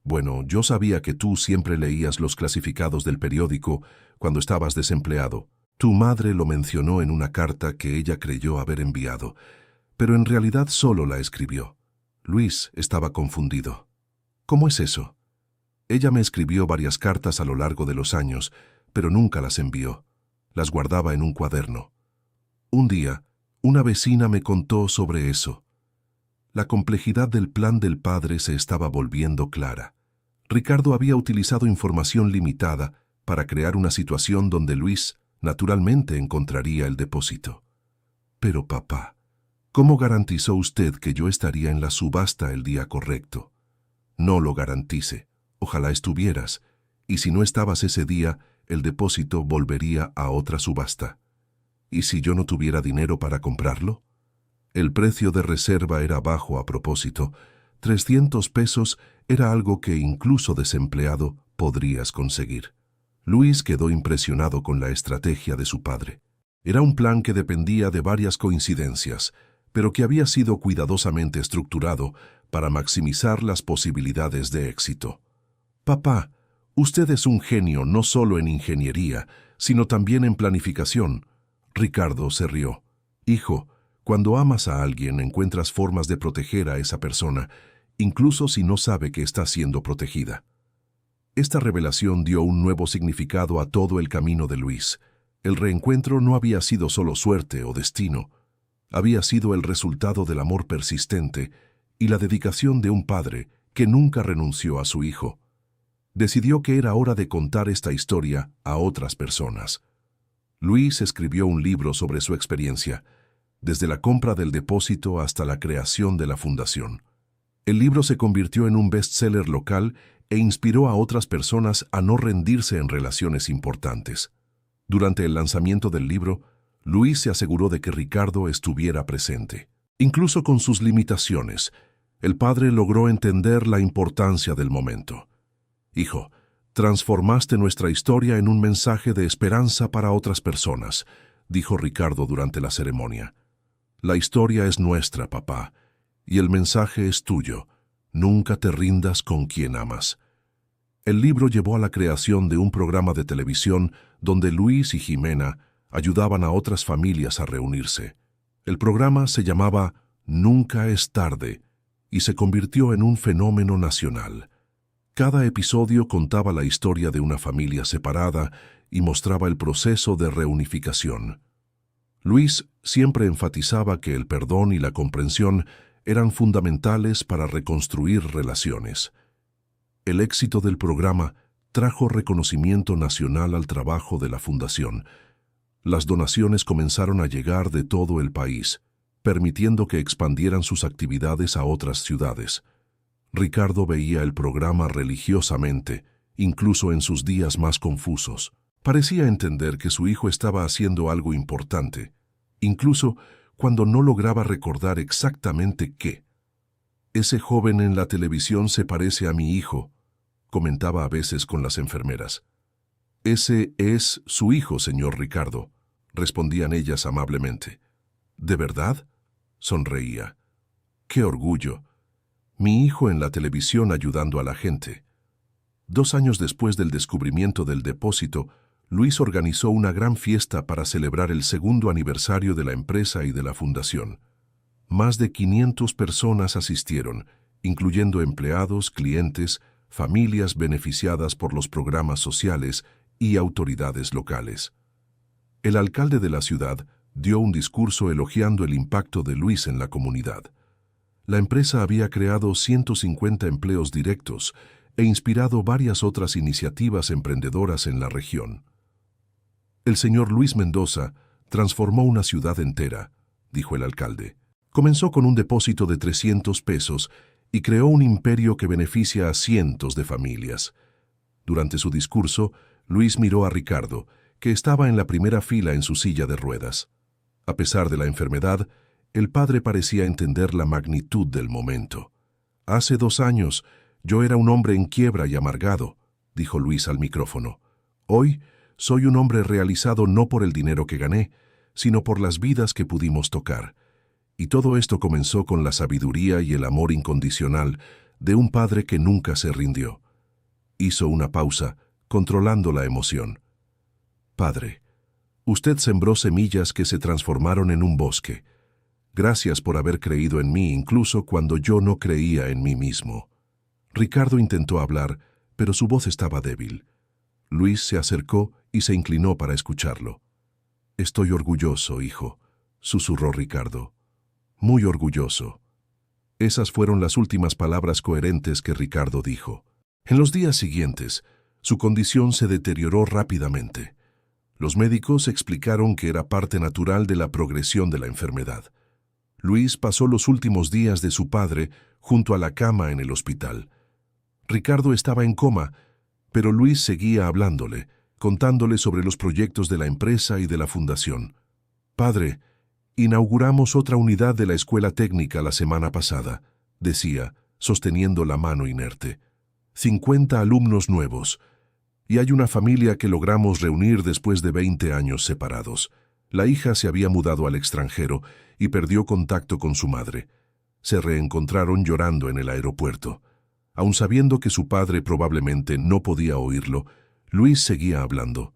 Bueno, yo sabía que tú siempre leías los clasificados del periódico cuando estabas desempleado. Tu madre lo mencionó en una carta que ella creyó haber enviado, pero en realidad solo la escribió. Luis estaba confundido. ¿Cómo es eso? Ella me escribió varias cartas a lo largo de los años, pero nunca las envió. Las guardaba en un cuaderno. Un día, una vecina me contó sobre eso. La complejidad del plan del padre se estaba volviendo clara. Ricardo había utilizado información limitada para crear una situación donde Luis naturalmente encontraría el depósito. Pero papá, ¿cómo garantizó usted que yo estaría en la subasta el día correcto? No lo garantice. Ojalá estuvieras, y si no estabas ese día, el depósito volvería a otra subasta. ¿Y si yo no tuviera dinero para comprarlo? El precio de reserva era bajo a propósito. 300 pesos era algo que incluso desempleado podrías conseguir. Luis quedó impresionado con la estrategia de su padre. Era un plan que dependía de varias coincidencias, pero que había sido cuidadosamente estructurado para maximizar las posibilidades de éxito. Papá, usted es un genio no solo en ingeniería, sino también en planificación. Ricardo se rió. Hijo, cuando amas a alguien encuentras formas de proteger a esa persona, incluso si no sabe que está siendo protegida. Esta revelación dio un nuevo significado a todo el camino de Luis. El reencuentro no había sido solo suerte o destino, había sido el resultado del amor persistente y la dedicación de un padre que nunca renunció a su hijo. Decidió que era hora de contar esta historia a otras personas. Luis escribió un libro sobre su experiencia, desde la compra del depósito hasta la creación de la fundación. El libro se convirtió en un bestseller local e inspiró a otras personas a no rendirse en relaciones importantes. Durante el lanzamiento del libro, Luis se aseguró de que Ricardo estuviera presente. Incluso con sus limitaciones, el padre logró entender la importancia del momento. Hijo, transformaste nuestra historia en un mensaje de esperanza para otras personas, dijo Ricardo durante la ceremonia. La historia es nuestra, papá, y el mensaje es tuyo. Nunca te rindas con quien amas. El libro llevó a la creación de un programa de televisión donde Luis y Jimena ayudaban a otras familias a reunirse. El programa se llamaba Nunca es tarde y se convirtió en un fenómeno nacional. Cada episodio contaba la historia de una familia separada y mostraba el proceso de reunificación. Luis siempre enfatizaba que el perdón y la comprensión eran fundamentales para reconstruir relaciones. El éxito del programa trajo reconocimiento nacional al trabajo de la fundación. Las donaciones comenzaron a llegar de todo el país, permitiendo que expandieran sus actividades a otras ciudades. Ricardo veía el programa religiosamente, incluso en sus días más confusos. Parecía entender que su hijo estaba haciendo algo importante, incluso cuando no lograba recordar exactamente qué. Ese joven en la televisión se parece a mi hijo, comentaba a veces con las enfermeras. Ese es su hijo, señor Ricardo, respondían ellas amablemente. ¿De verdad? Sonreía. ¡Qué orgullo! Mi hijo en la televisión ayudando a la gente. 2 años después del descubrimiento del depósito, Luis organizó una gran fiesta para celebrar el 2º aniversario de la empresa y de la fundación. Más de 500 personas asistieron, incluyendo empleados, clientes, familias beneficiadas por los programas sociales y autoridades locales. El alcalde de la ciudad dio un discurso elogiando el impacto de Luis en la comunidad. La empresa había creado 150 empleos directos e inspirado varias otras iniciativas emprendedoras en la región. El señor Luis Mendoza transformó una ciudad entera, dijo el alcalde. Comenzó con un depósito de 300 pesos y creó un imperio que beneficia a cientos de familias. Durante su discurso, Luis miró a Ricardo, que estaba en la primera fila en su silla de ruedas. A pesar de la enfermedad, el padre parecía entender la magnitud del momento. «Hace 2 años, yo era un hombre en quiebra y amargado», dijo Luis al micrófono. «Hoy, soy un hombre realizado no por el dinero que gané, sino por las vidas que pudimos tocar. Y todo esto comenzó con la sabiduría y el amor incondicional de un padre que nunca se rindió». Hizo una pausa, controlando la emoción. «Padre, usted sembró semillas que se transformaron en un bosque. Gracias por haber creído en mí incluso cuando yo no creía en mí mismo». Ricardo intentó hablar, pero su voz estaba débil. Luis se acercó y se inclinó para escucharlo. «Estoy orgulloso, hijo», susurró Ricardo. «Muy orgulloso». Esas fueron las últimas palabras coherentes que Ricardo dijo. En los días siguientes, su condición se deterioró rápidamente. Los médicos explicaron que era parte natural de la progresión de la enfermedad. Luis pasó los últimos días de su padre junto a la cama en el hospital. Ricardo estaba en coma, pero Luis seguía hablándole, contándole sobre los proyectos de la empresa y de la fundación. «Padre, inauguramos otra unidad de la escuela técnica la semana pasada», decía, sosteniendo la mano inerte. 50 alumnos nuevos. Y hay una familia que logramos reunir después de 20 años separados. La hija se había mudado al extranjero y perdió contacto con su madre. Se reencontraron llorando en el aeropuerto. Aun sabiendo que su padre probablemente no podía oírlo, Luis seguía hablando.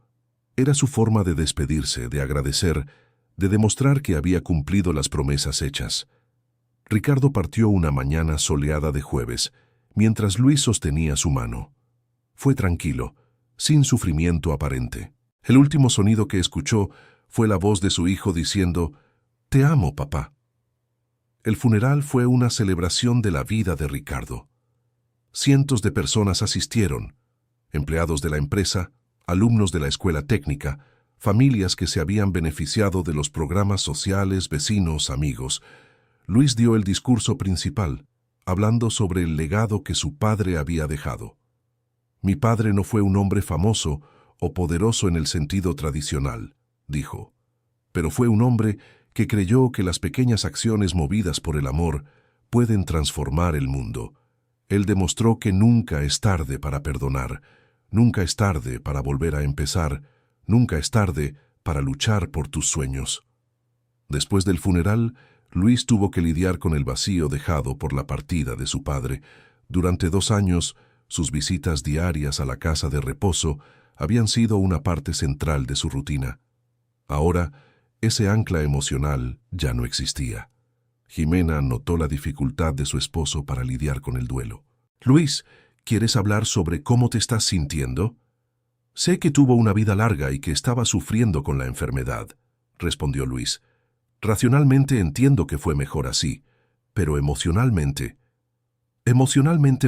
Era su forma de despedirse, de agradecer, de demostrar que había cumplido las promesas hechas. Ricardo partió una mañana soleada de jueves, mientras Luis sostenía su mano. Fue tranquilo, sin sufrimiento aparente. El último sonido que escuchó fue la voz de su hijo diciendo: «Te amo, papá». El funeral fue una celebración de la vida de Ricardo. Cientos de personas asistieron: empleados de la empresa, alumnos de la escuela técnica, familias que se habían beneficiado de los programas sociales, vecinos, amigos. Luis dio el discurso principal, hablando sobre el legado que su padre había dejado. «Mi padre no fue un hombre famoso o poderoso en el sentido tradicional», dijo, «pero fue un hombre que creyó que las pequeñas acciones movidas por el amor pueden transformar el mundo. Él demostró que nunca es tarde para perdonar, nunca es tarde para volver a empezar, nunca es tarde para luchar por tus sueños». Después del funeral, Luis tuvo que lidiar con el vacío dejado por la partida de su padre. Durante 2 años, sus visitas diarias a la casa de reposo habían sido una parte central de su rutina. Ahora, ese ancla emocional ya no existía. Jimena notó la dificultad de su esposo para lidiar con el duelo. «Luis, ¿quieres hablar sobre cómo te estás sintiendo?» «Sé que tuvo una vida larga y que estaba sufriendo con la enfermedad», respondió Luis. «Racionalmente entiendo que fue mejor así, pero emocionalmente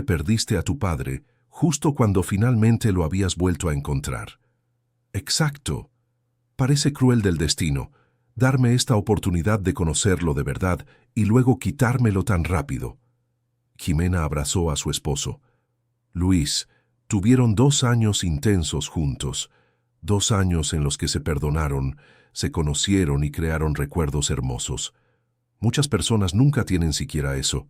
perdiste a tu padre justo cuando finalmente lo habías vuelto a encontrar». «Exacto. Parece cruel del destino, darme esta oportunidad de conocerlo de verdad y luego quitármelo tan rápido». Jimena abrazó a su esposo. «Luis, tuvieron 2 años intensos juntos, 2 años en los que se perdonaron, se conocieron y crearon recuerdos hermosos. Muchas personas nunca tienen siquiera eso».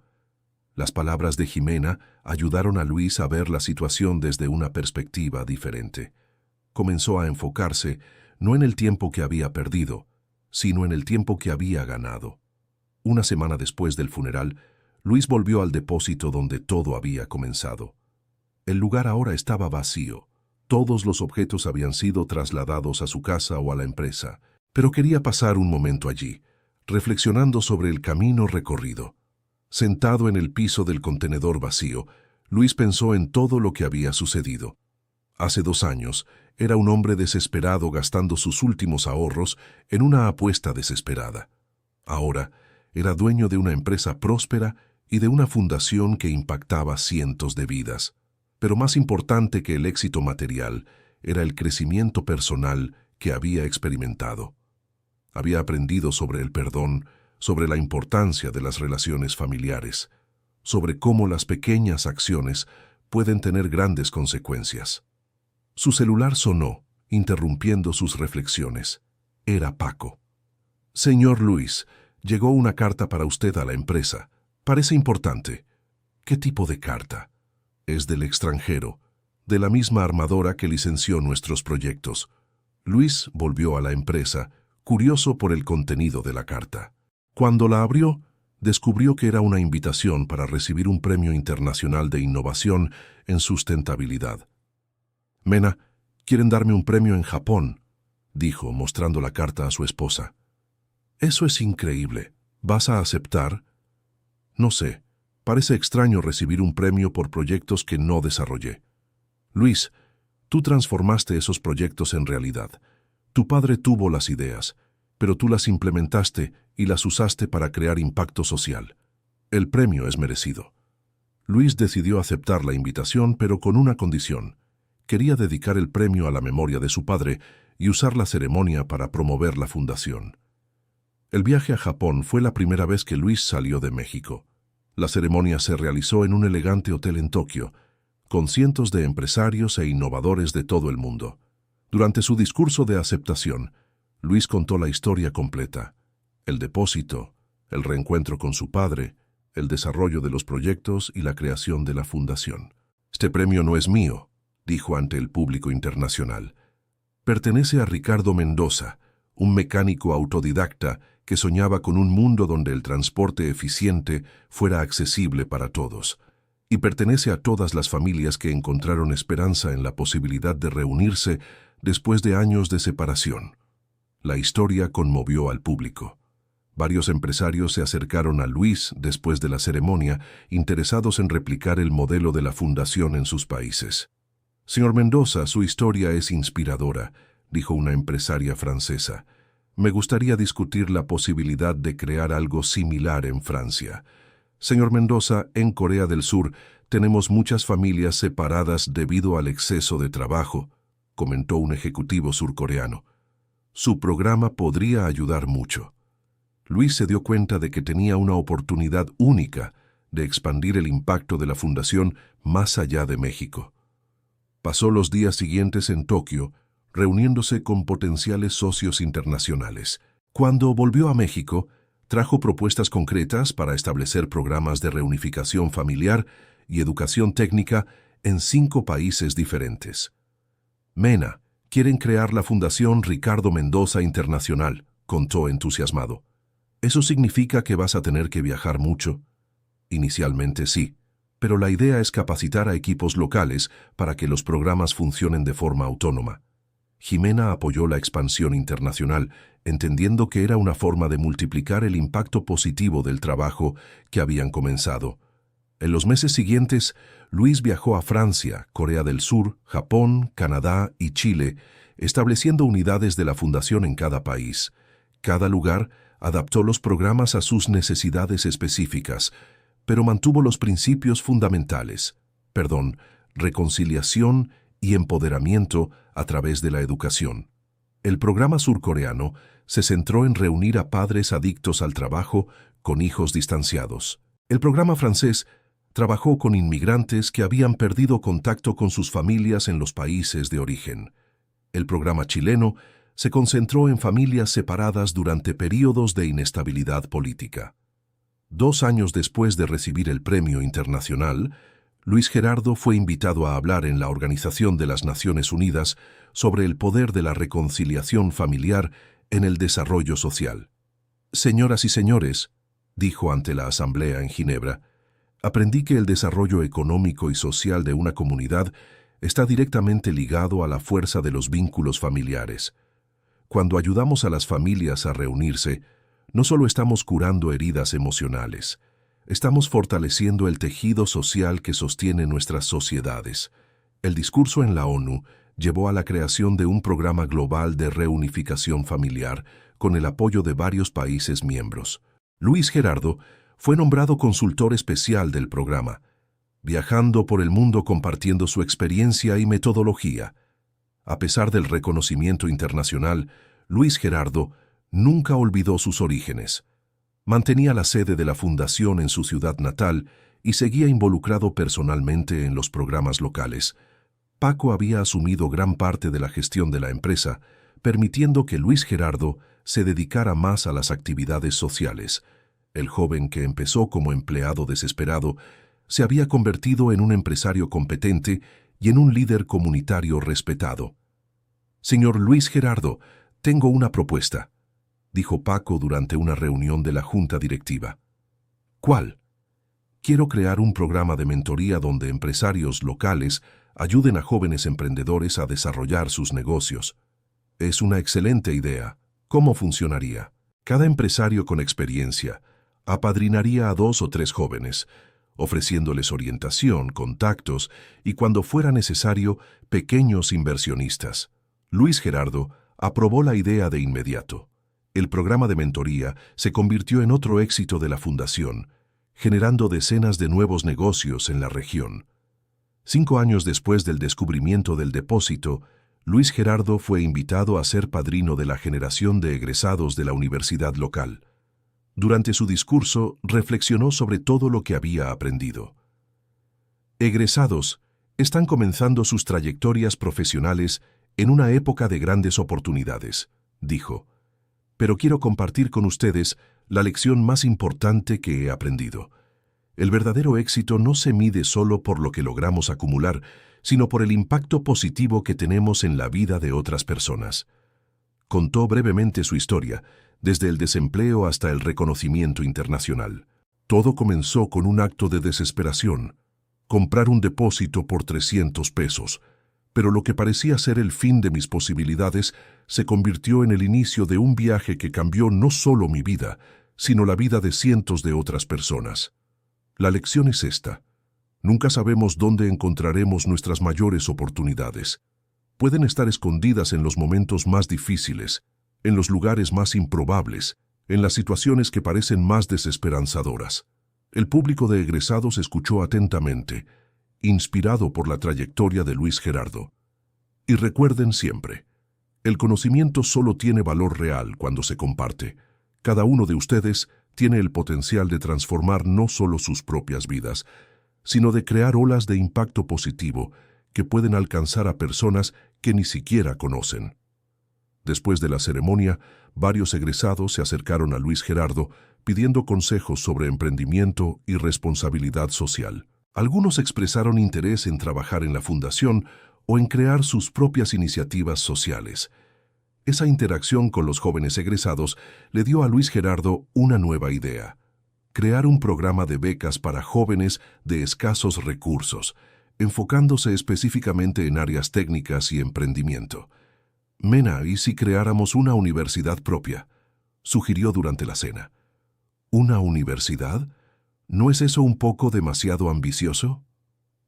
Las palabras de Jimena ayudaron a Luis a ver la situación desde una perspectiva diferente. Comenzó a enfocarse no en el tiempo que había perdido, sino en el tiempo que había ganado. Una semana después del funeral, Luis volvió al depósito donde todo había comenzado. El lugar ahora estaba vacío. Todos los objetos habían sido trasladados a su casa o a la empresa, pero quería pasar un momento allí, reflexionando sobre el camino recorrido. Sentado en el piso del contenedor vacío, Luis pensó en todo lo que había sucedido. Hace 2 años, era un hombre desesperado gastando sus últimos ahorros en una apuesta desesperada. Ahora, era dueño de una empresa próspera y de una fundación que impactaba cientos de vidas. Pero más importante que el éxito material, era el crecimiento personal que había experimentado. Había aprendido sobre el perdón, sobre la importancia de las relaciones familiares, sobre cómo las pequeñas acciones pueden tener grandes consecuencias. Su celular sonó, interrumpiendo sus reflexiones. Era Paco. «Señor Luis, llegó una carta para usted a la empresa. Parece importante». «¿Qué tipo de carta?» «Es del extranjero, de la misma armadora que licenció nuestros proyectos». Luis volvió a la empresa, curioso por el contenido de la carta. Cuando la abrió, descubrió que era una invitación para recibir un premio internacional de innovación en sustentabilidad. «Mena, quieren darme un premio en Japón», dijo, mostrando la carta a su esposa. «Eso es increíble. ¿Vas a aceptar?» «No sé. Parece extraño recibir un premio por proyectos que no desarrollé». «Luis, tú transformaste esos proyectos en realidad. Tu padre tuvo las ideas, pero tú las implementaste y las usaste para crear impacto social. El premio es merecido». Luis decidió aceptar la invitación, pero con una condición. Quería dedicar el premio a la memoria de su padre y usar la ceremonia para promover la fundación. El viaje a Japón fue la primera vez que Luis salió de México. La ceremonia se realizó en un elegante hotel en Tokio, con cientos de empresarios e innovadores de todo el mundo. Durante su discurso de aceptación, Luis contó la historia completa: el depósito, el reencuentro con su padre, el desarrollo de los proyectos y la creación de la fundación. «Este premio no es mío», dijo ante el público internacional. «Pertenece a Ricardo Mendoza, un mecánico autodidacta que soñaba con un mundo donde el transporte eficiente fuera accesible para todos. Y pertenece a todas las familias que encontraron esperanza en la posibilidad de reunirse después de años de separación». La historia conmovió al público. Varios empresarios se acercaron a Luis después de la ceremonia, interesados en replicar el modelo de la fundación en sus países. «Señor Mendoza, su historia es inspiradora», dijo una empresaria francesa. «Me gustaría discutir la posibilidad de crear algo similar en Francia. Señor Mendoza, en Corea del Sur tenemos muchas familias separadas debido al exceso de trabajo», comentó un ejecutivo surcoreano. «Su programa podría ayudar mucho». Luis se dio cuenta de que tenía una oportunidad única de expandir el impacto de la fundación más allá de México. Pasó los días siguientes en Tokio, reuniéndose con potenciales socios internacionales. Cuando volvió a México, trajo propuestas concretas para establecer programas de reunificación familiar y educación técnica en 5 países diferentes. «Mena, quieren crear la Fundación Ricardo Mendoza Internacional», contó entusiasmado. «¿Eso significa que vas a tener que viajar mucho?» «Inicialmente sí, pero la idea es capacitar a equipos locales para que los programas funcionen de forma autónoma». Jimena apoyó la expansión internacional, entendiendo que era una forma de multiplicar el impacto positivo del trabajo que habían comenzado. En los meses siguientes, Luis viajó a Francia, Corea del Sur, Japón, Canadá y Chile, estableciendo unidades de la fundación en cada país. Cada lugar adaptó los programas a sus necesidades específicas, pero mantuvo los principios fundamentales: reconciliación y empoderamiento a través de la educación. El programa surcoreano se centró en reunir a padres adictos al trabajo con hijos distanciados. El programa francés trabajó con inmigrantes que habían perdido contacto con sus familias en los países de origen. El programa chileno se concentró en familias separadas durante períodos de inestabilidad política. 2 años después de recibir el premio internacional, Luis Gerardo fue invitado a hablar en la Organización de las Naciones Unidas sobre el poder de la reconciliación familiar en el desarrollo social. «Señoras y señores», dijo ante la Asamblea en Ginebra, «aprendí que el desarrollo económico y social de una comunidad está directamente ligado a la fuerza de los vínculos familiares. Cuando ayudamos a las familias a reunirse, no solo estamos curando heridas emocionales, estamos fortaleciendo el tejido social que sostiene nuestras sociedades». El discurso en la ONU llevó a la creación de un programa global de reunificación familiar con el apoyo de varios países miembros. Luis Gerardo fue nombrado consultor especial del programa, viajando por el mundo compartiendo su experiencia y metodología. A pesar del reconocimiento internacional, Luis Gerardo nunca olvidó sus orígenes. Mantenía la sede de la fundación en su ciudad natal y seguía involucrado personalmente en los programas locales. Paco había asumido gran parte de la gestión de la empresa, permitiendo que Luis Gerardo se dedicara más a las actividades sociales. El joven que empezó como empleado desesperado se había convertido en un empresario competente y en un líder comunitario respetado. «Señor Luis Gerardo, tengo una propuesta», dijo Paco durante una reunión de la junta directiva. «¿Cuál?» «Quiero crear un programa de mentoría donde empresarios locales ayuden a jóvenes emprendedores a desarrollar sus negocios». «Es una excelente idea. ¿Cómo funcionaría?» «Cada empresario con experiencia apadrinaría a 2 o 3 jóvenes, ofreciéndoles orientación, contactos y, cuando fuera necesario, pequeños inversionistas». Luis Gerardo aprobó la idea de inmediato. El programa de mentoría se convirtió en otro éxito de la fundación, generando decenas de nuevos negocios en la región. 5 años después del descubrimiento del depósito, Luis Gerardo fue invitado a ser padrino de la generación de egresados de la universidad local. Durante su discurso, reflexionó sobre todo lo que había aprendido. «Egresados están comenzando sus trayectorias profesionales en una época de grandes oportunidades», dijo. «Pero quiero compartir con ustedes la lección más importante que he aprendido. El verdadero éxito no se mide solo por lo que logramos acumular, sino por el impacto positivo que tenemos en la vida de otras personas». Contó brevemente su historia, desde el desempleo hasta el reconocimiento internacional. «Todo comenzó con un acto de desesperación, comprar un depósito por 300 pesos, pero lo que parecía ser el fin de mis posibilidades se convirtió en el inicio de un viaje que cambió no solo mi vida, sino la vida de cientos de otras personas». La lección es esta: nunca sabemos dónde encontraremos nuestras mayores oportunidades. Pueden estar escondidas en los momentos más difíciles, en los lugares más improbables, en las situaciones que parecen más desesperanzadoras. El público de egresados escuchó atentamente, inspirado por la trayectoria de Luis Gerardo. Y recuerden siempre, el conocimiento solo tiene valor real cuando se comparte. Cada uno de ustedes tiene el potencial de transformar no solo sus propias vidas, sino de crear olas de impacto positivo que pueden alcanzar a personas que ni siquiera conocen. Después de la ceremonia, varios egresados se acercaron a Luis Gerardo pidiendo consejos sobre emprendimiento y responsabilidad social. Algunos expresaron interés en trabajar en la fundación o en crear sus propias iniciativas sociales. Esa interacción con los jóvenes egresados le dio a Luis Gerardo una nueva idea: crear un programa de becas para jóvenes de escasos recursos, enfocándose específicamente en áreas técnicas y emprendimiento. «Mena, ¿y si creáramos una universidad propia?», sugirió durante la cena. «¿Una universidad? ¿No es eso un poco demasiado ambicioso?».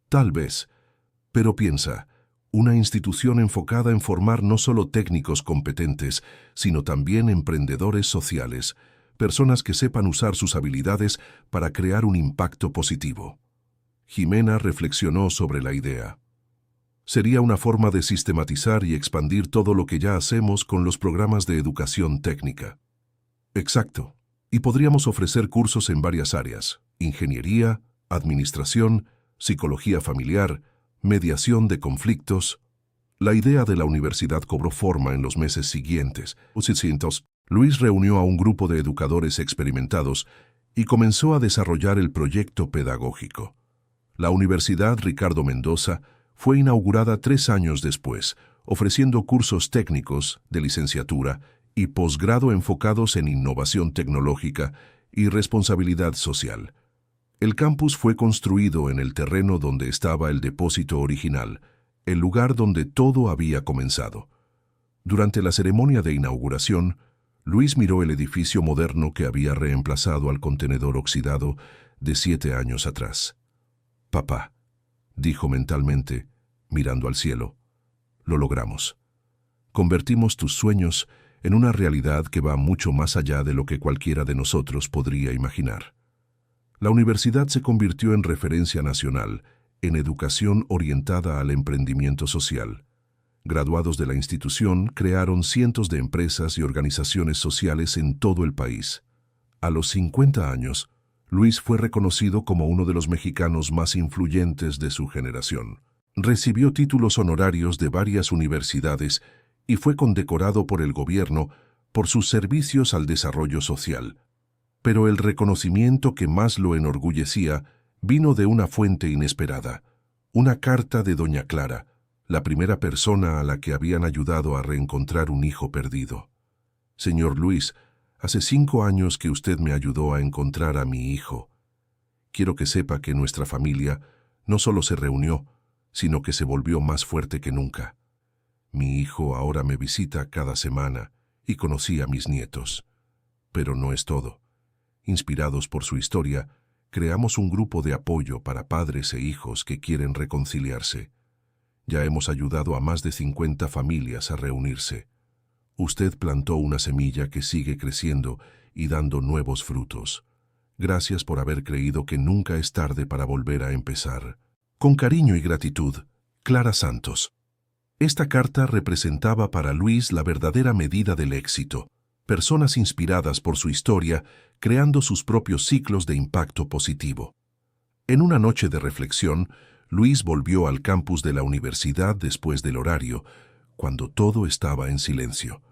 «Tal vez, pero piensa, una institución enfocada en formar no solo técnicos competentes, sino también emprendedores sociales, personas que sepan usar sus habilidades para crear un impacto positivo». Jimena reflexionó sobre la idea. «Sería una forma de sistematizar y expandir todo lo que ya hacemos con los programas de educación técnica». «Exacto. Y podríamos ofrecer cursos en varias áreas: ingeniería, administración, psicología familiar, mediación de conflictos». La idea de la universidad cobró forma en los meses siguientes. Luis reunió a un grupo de educadores experimentados y comenzó a desarrollar el proyecto pedagógico. La Universidad Ricardo Mendoza fue inaugurada 3 años después, ofreciendo cursos técnicos, de licenciatura y posgrado enfocados en innovación tecnológica y responsabilidad social. El campus fue construido en el terreno donde estaba el depósito original, el lugar donde todo había comenzado. Durante la ceremonia de inauguración, Luis miró el edificio moderno que había reemplazado al contenedor oxidado de 7 años atrás. «Papá», dijo mentalmente, mirando al cielo, «lo logramos. Convertimos tus sueños en una realidad que va mucho más allá de lo que cualquiera de nosotros podría imaginar». La universidad se convirtió en referencia nacional en educación orientada al emprendimiento social. Graduados de la institución crearon cientos de empresas y organizaciones sociales en todo el país. A los 50 años, Luis fue reconocido como uno de los mexicanos más influyentes de su generación. Recibió títulos honorarios de varias universidades y fue condecorado por el gobierno por sus servicios al desarrollo social. Pero el reconocimiento que más lo enorgullecía vino de una fuente inesperada, una carta de doña Clara, la primera persona a la que habían ayudado a reencontrar un hijo perdido. Señor Luis, hace 5 años que usted me ayudó a encontrar a mi hijo. Quiero que sepa que nuestra familia no solo se reunió, sino que se volvió más fuerte que nunca. Mi hijo ahora me visita cada semana y conocí a mis nietos. Pero no es todo. Inspirados por su historia, creamos un grupo de apoyo para padres e hijos que quieren reconciliarse. Ya hemos ayudado a más de 50 familias a reunirse. Usted plantó una semilla que sigue creciendo y dando nuevos frutos. Gracias por haber creído que nunca es tarde para volver a empezar. Con cariño y gratitud, Clara Santos. Esta carta representaba para Luis la verdadera medida del éxito. Personas inspiradas por su historia, creando sus propios ciclos de impacto positivo. En una noche de reflexión, Luis volvió al campus de la universidad después del horario, cuando todo estaba en silencio.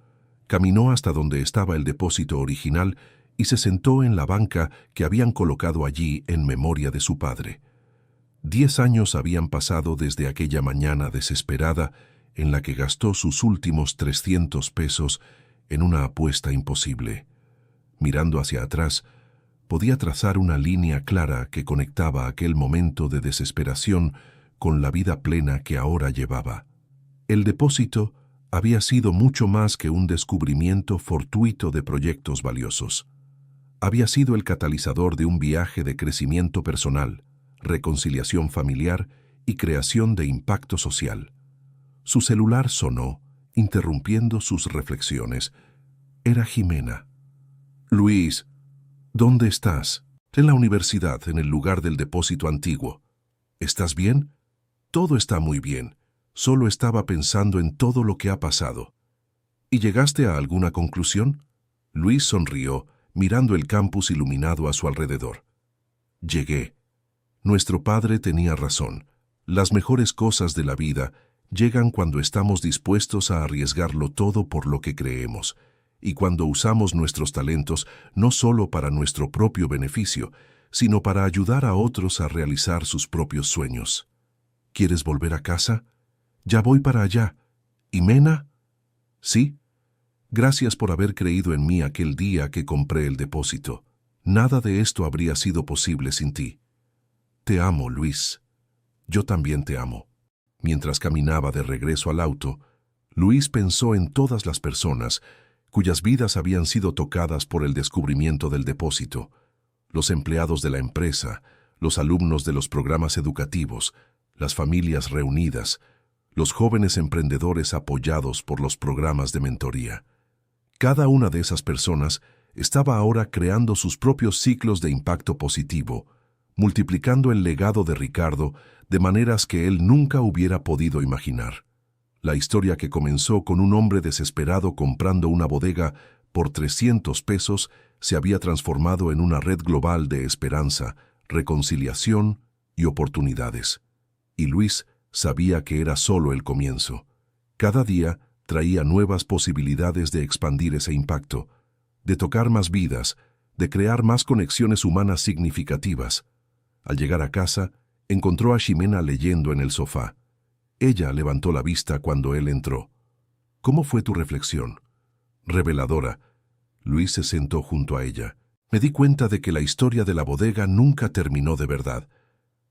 Caminó hasta donde estaba el depósito original y se sentó en la banca que habían colocado allí en memoria de su padre. 10 años habían pasado desde aquella mañana desesperada en la que gastó sus últimos 300 pesos en una apuesta imposible. Mirando hacia atrás, podía trazar una línea clara que conectaba aquel momento de desesperación con la vida plena que ahora llevaba. El depósito había sido mucho más que un descubrimiento fortuito de proyectos valiosos. Había sido el catalizador de un viaje de crecimiento personal, reconciliación familiar y creación de impacto social. Su celular sonó, interrumpiendo sus reflexiones. Era Jimena. «Luis, ¿dónde estás?» «En la universidad, en el lugar del depósito antiguo». «¿Estás bien?» «Todo está muy bien. Solo estaba pensando en todo lo que ha pasado». «¿Y llegaste a alguna conclusión?» Luis sonrió, mirando el campus iluminado a su alrededor. «Llegué. Nuestro padre tenía razón. Las mejores cosas de la vida llegan cuando estamos dispuestos a arriesgarlo todo por lo que creemos, y cuando usamos nuestros talentos no solo para nuestro propio beneficio, sino para ayudar a otros a realizar sus propios sueños. ¿Quieres volver a casa? Ya voy para allá. ¿Y Mena? Sí. Gracias por haber creído en mí aquel día que compré el depósito. Nada de esto habría sido posible sin ti. Te amo, Luis. Yo también te amo. Mientras caminaba de regreso al auto, Luis pensó en todas las personas cuyas vidas habían sido tocadas por el descubrimiento del depósito, los empleados de la empresa, los alumnos de los programas educativos, las familias reunidas, los jóvenes emprendedores apoyados por los programas de mentoría. Cada una de esas personas estaba ahora creando sus propios ciclos de impacto positivo, multiplicando el legado de Ricardo de maneras que él nunca hubiera podido imaginar. La historia que comenzó con un hombre desesperado comprando una bodega por 300 pesos se había transformado en una red global de esperanza, reconciliación y oportunidades. Y Luis sabía que era solo el comienzo. Cada día traía nuevas posibilidades de expandir ese impacto, de tocar más vidas, de crear más conexiones humanas significativas. Al llegar a casa, encontró a Ximena leyendo en el sofá. Ella levantó la vista cuando él entró. «¿Cómo fue tu reflexión?» «Reveladora». Luis se sentó junto a ella. «Me di cuenta de que la historia de la bodega nunca terminó de verdad.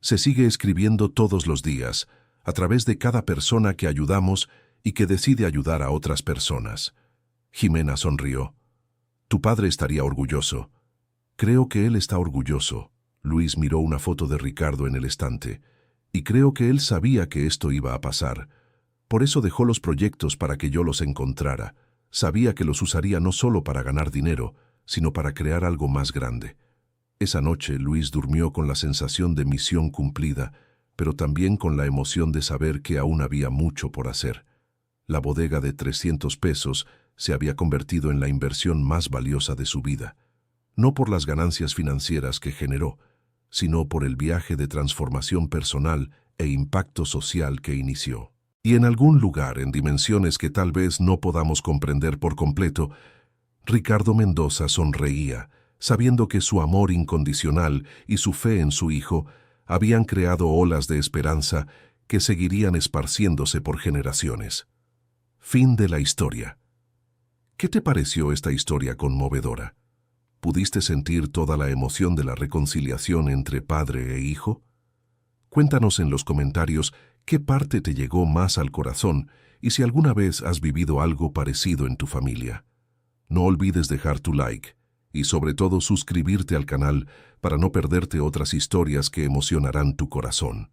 Se sigue escribiendo todos los días, a través de cada persona que ayudamos y que decide ayudar a otras personas». Ximena sonrió. «Tu padre estaría orgulloso». «Creo que él está orgulloso». Luis miró una foto de Ricardo en el estante. «Y creo que él sabía que esto iba a pasar. Por eso dejó los proyectos para que yo los encontrara. Sabía que los usaría no solo para ganar dinero, sino para crear algo más grande». Esa noche Luis durmió con la sensación de misión cumplida, pero también con la emoción de saber que aún había mucho por hacer. La bodega de 300 pesos se había convertido en la inversión más valiosa de su vida. no por las ganancias financieras que generó, sino por el viaje de transformación personal e impacto social que inició. Y en algún lugar, en dimensiones que tal vez no podamos comprender por completo, Ricardo Mendoza sonreía, sabiendo que su amor incondicional y su fe en su hijo habían creado olas de esperanza que seguirían esparciéndose por generaciones. Fin de la historia. ¿Qué te pareció esta historia conmovedora? ¿Pudiste sentir toda la emoción de la reconciliación entre padre e hijo? Cuéntanos en los comentarios qué parte te llegó más al corazón y si alguna vez has vivido algo parecido en tu familia. No olvides dejar tu like y sobre todo suscribirte al canal para no perderte otras historias que emocionarán tu corazón.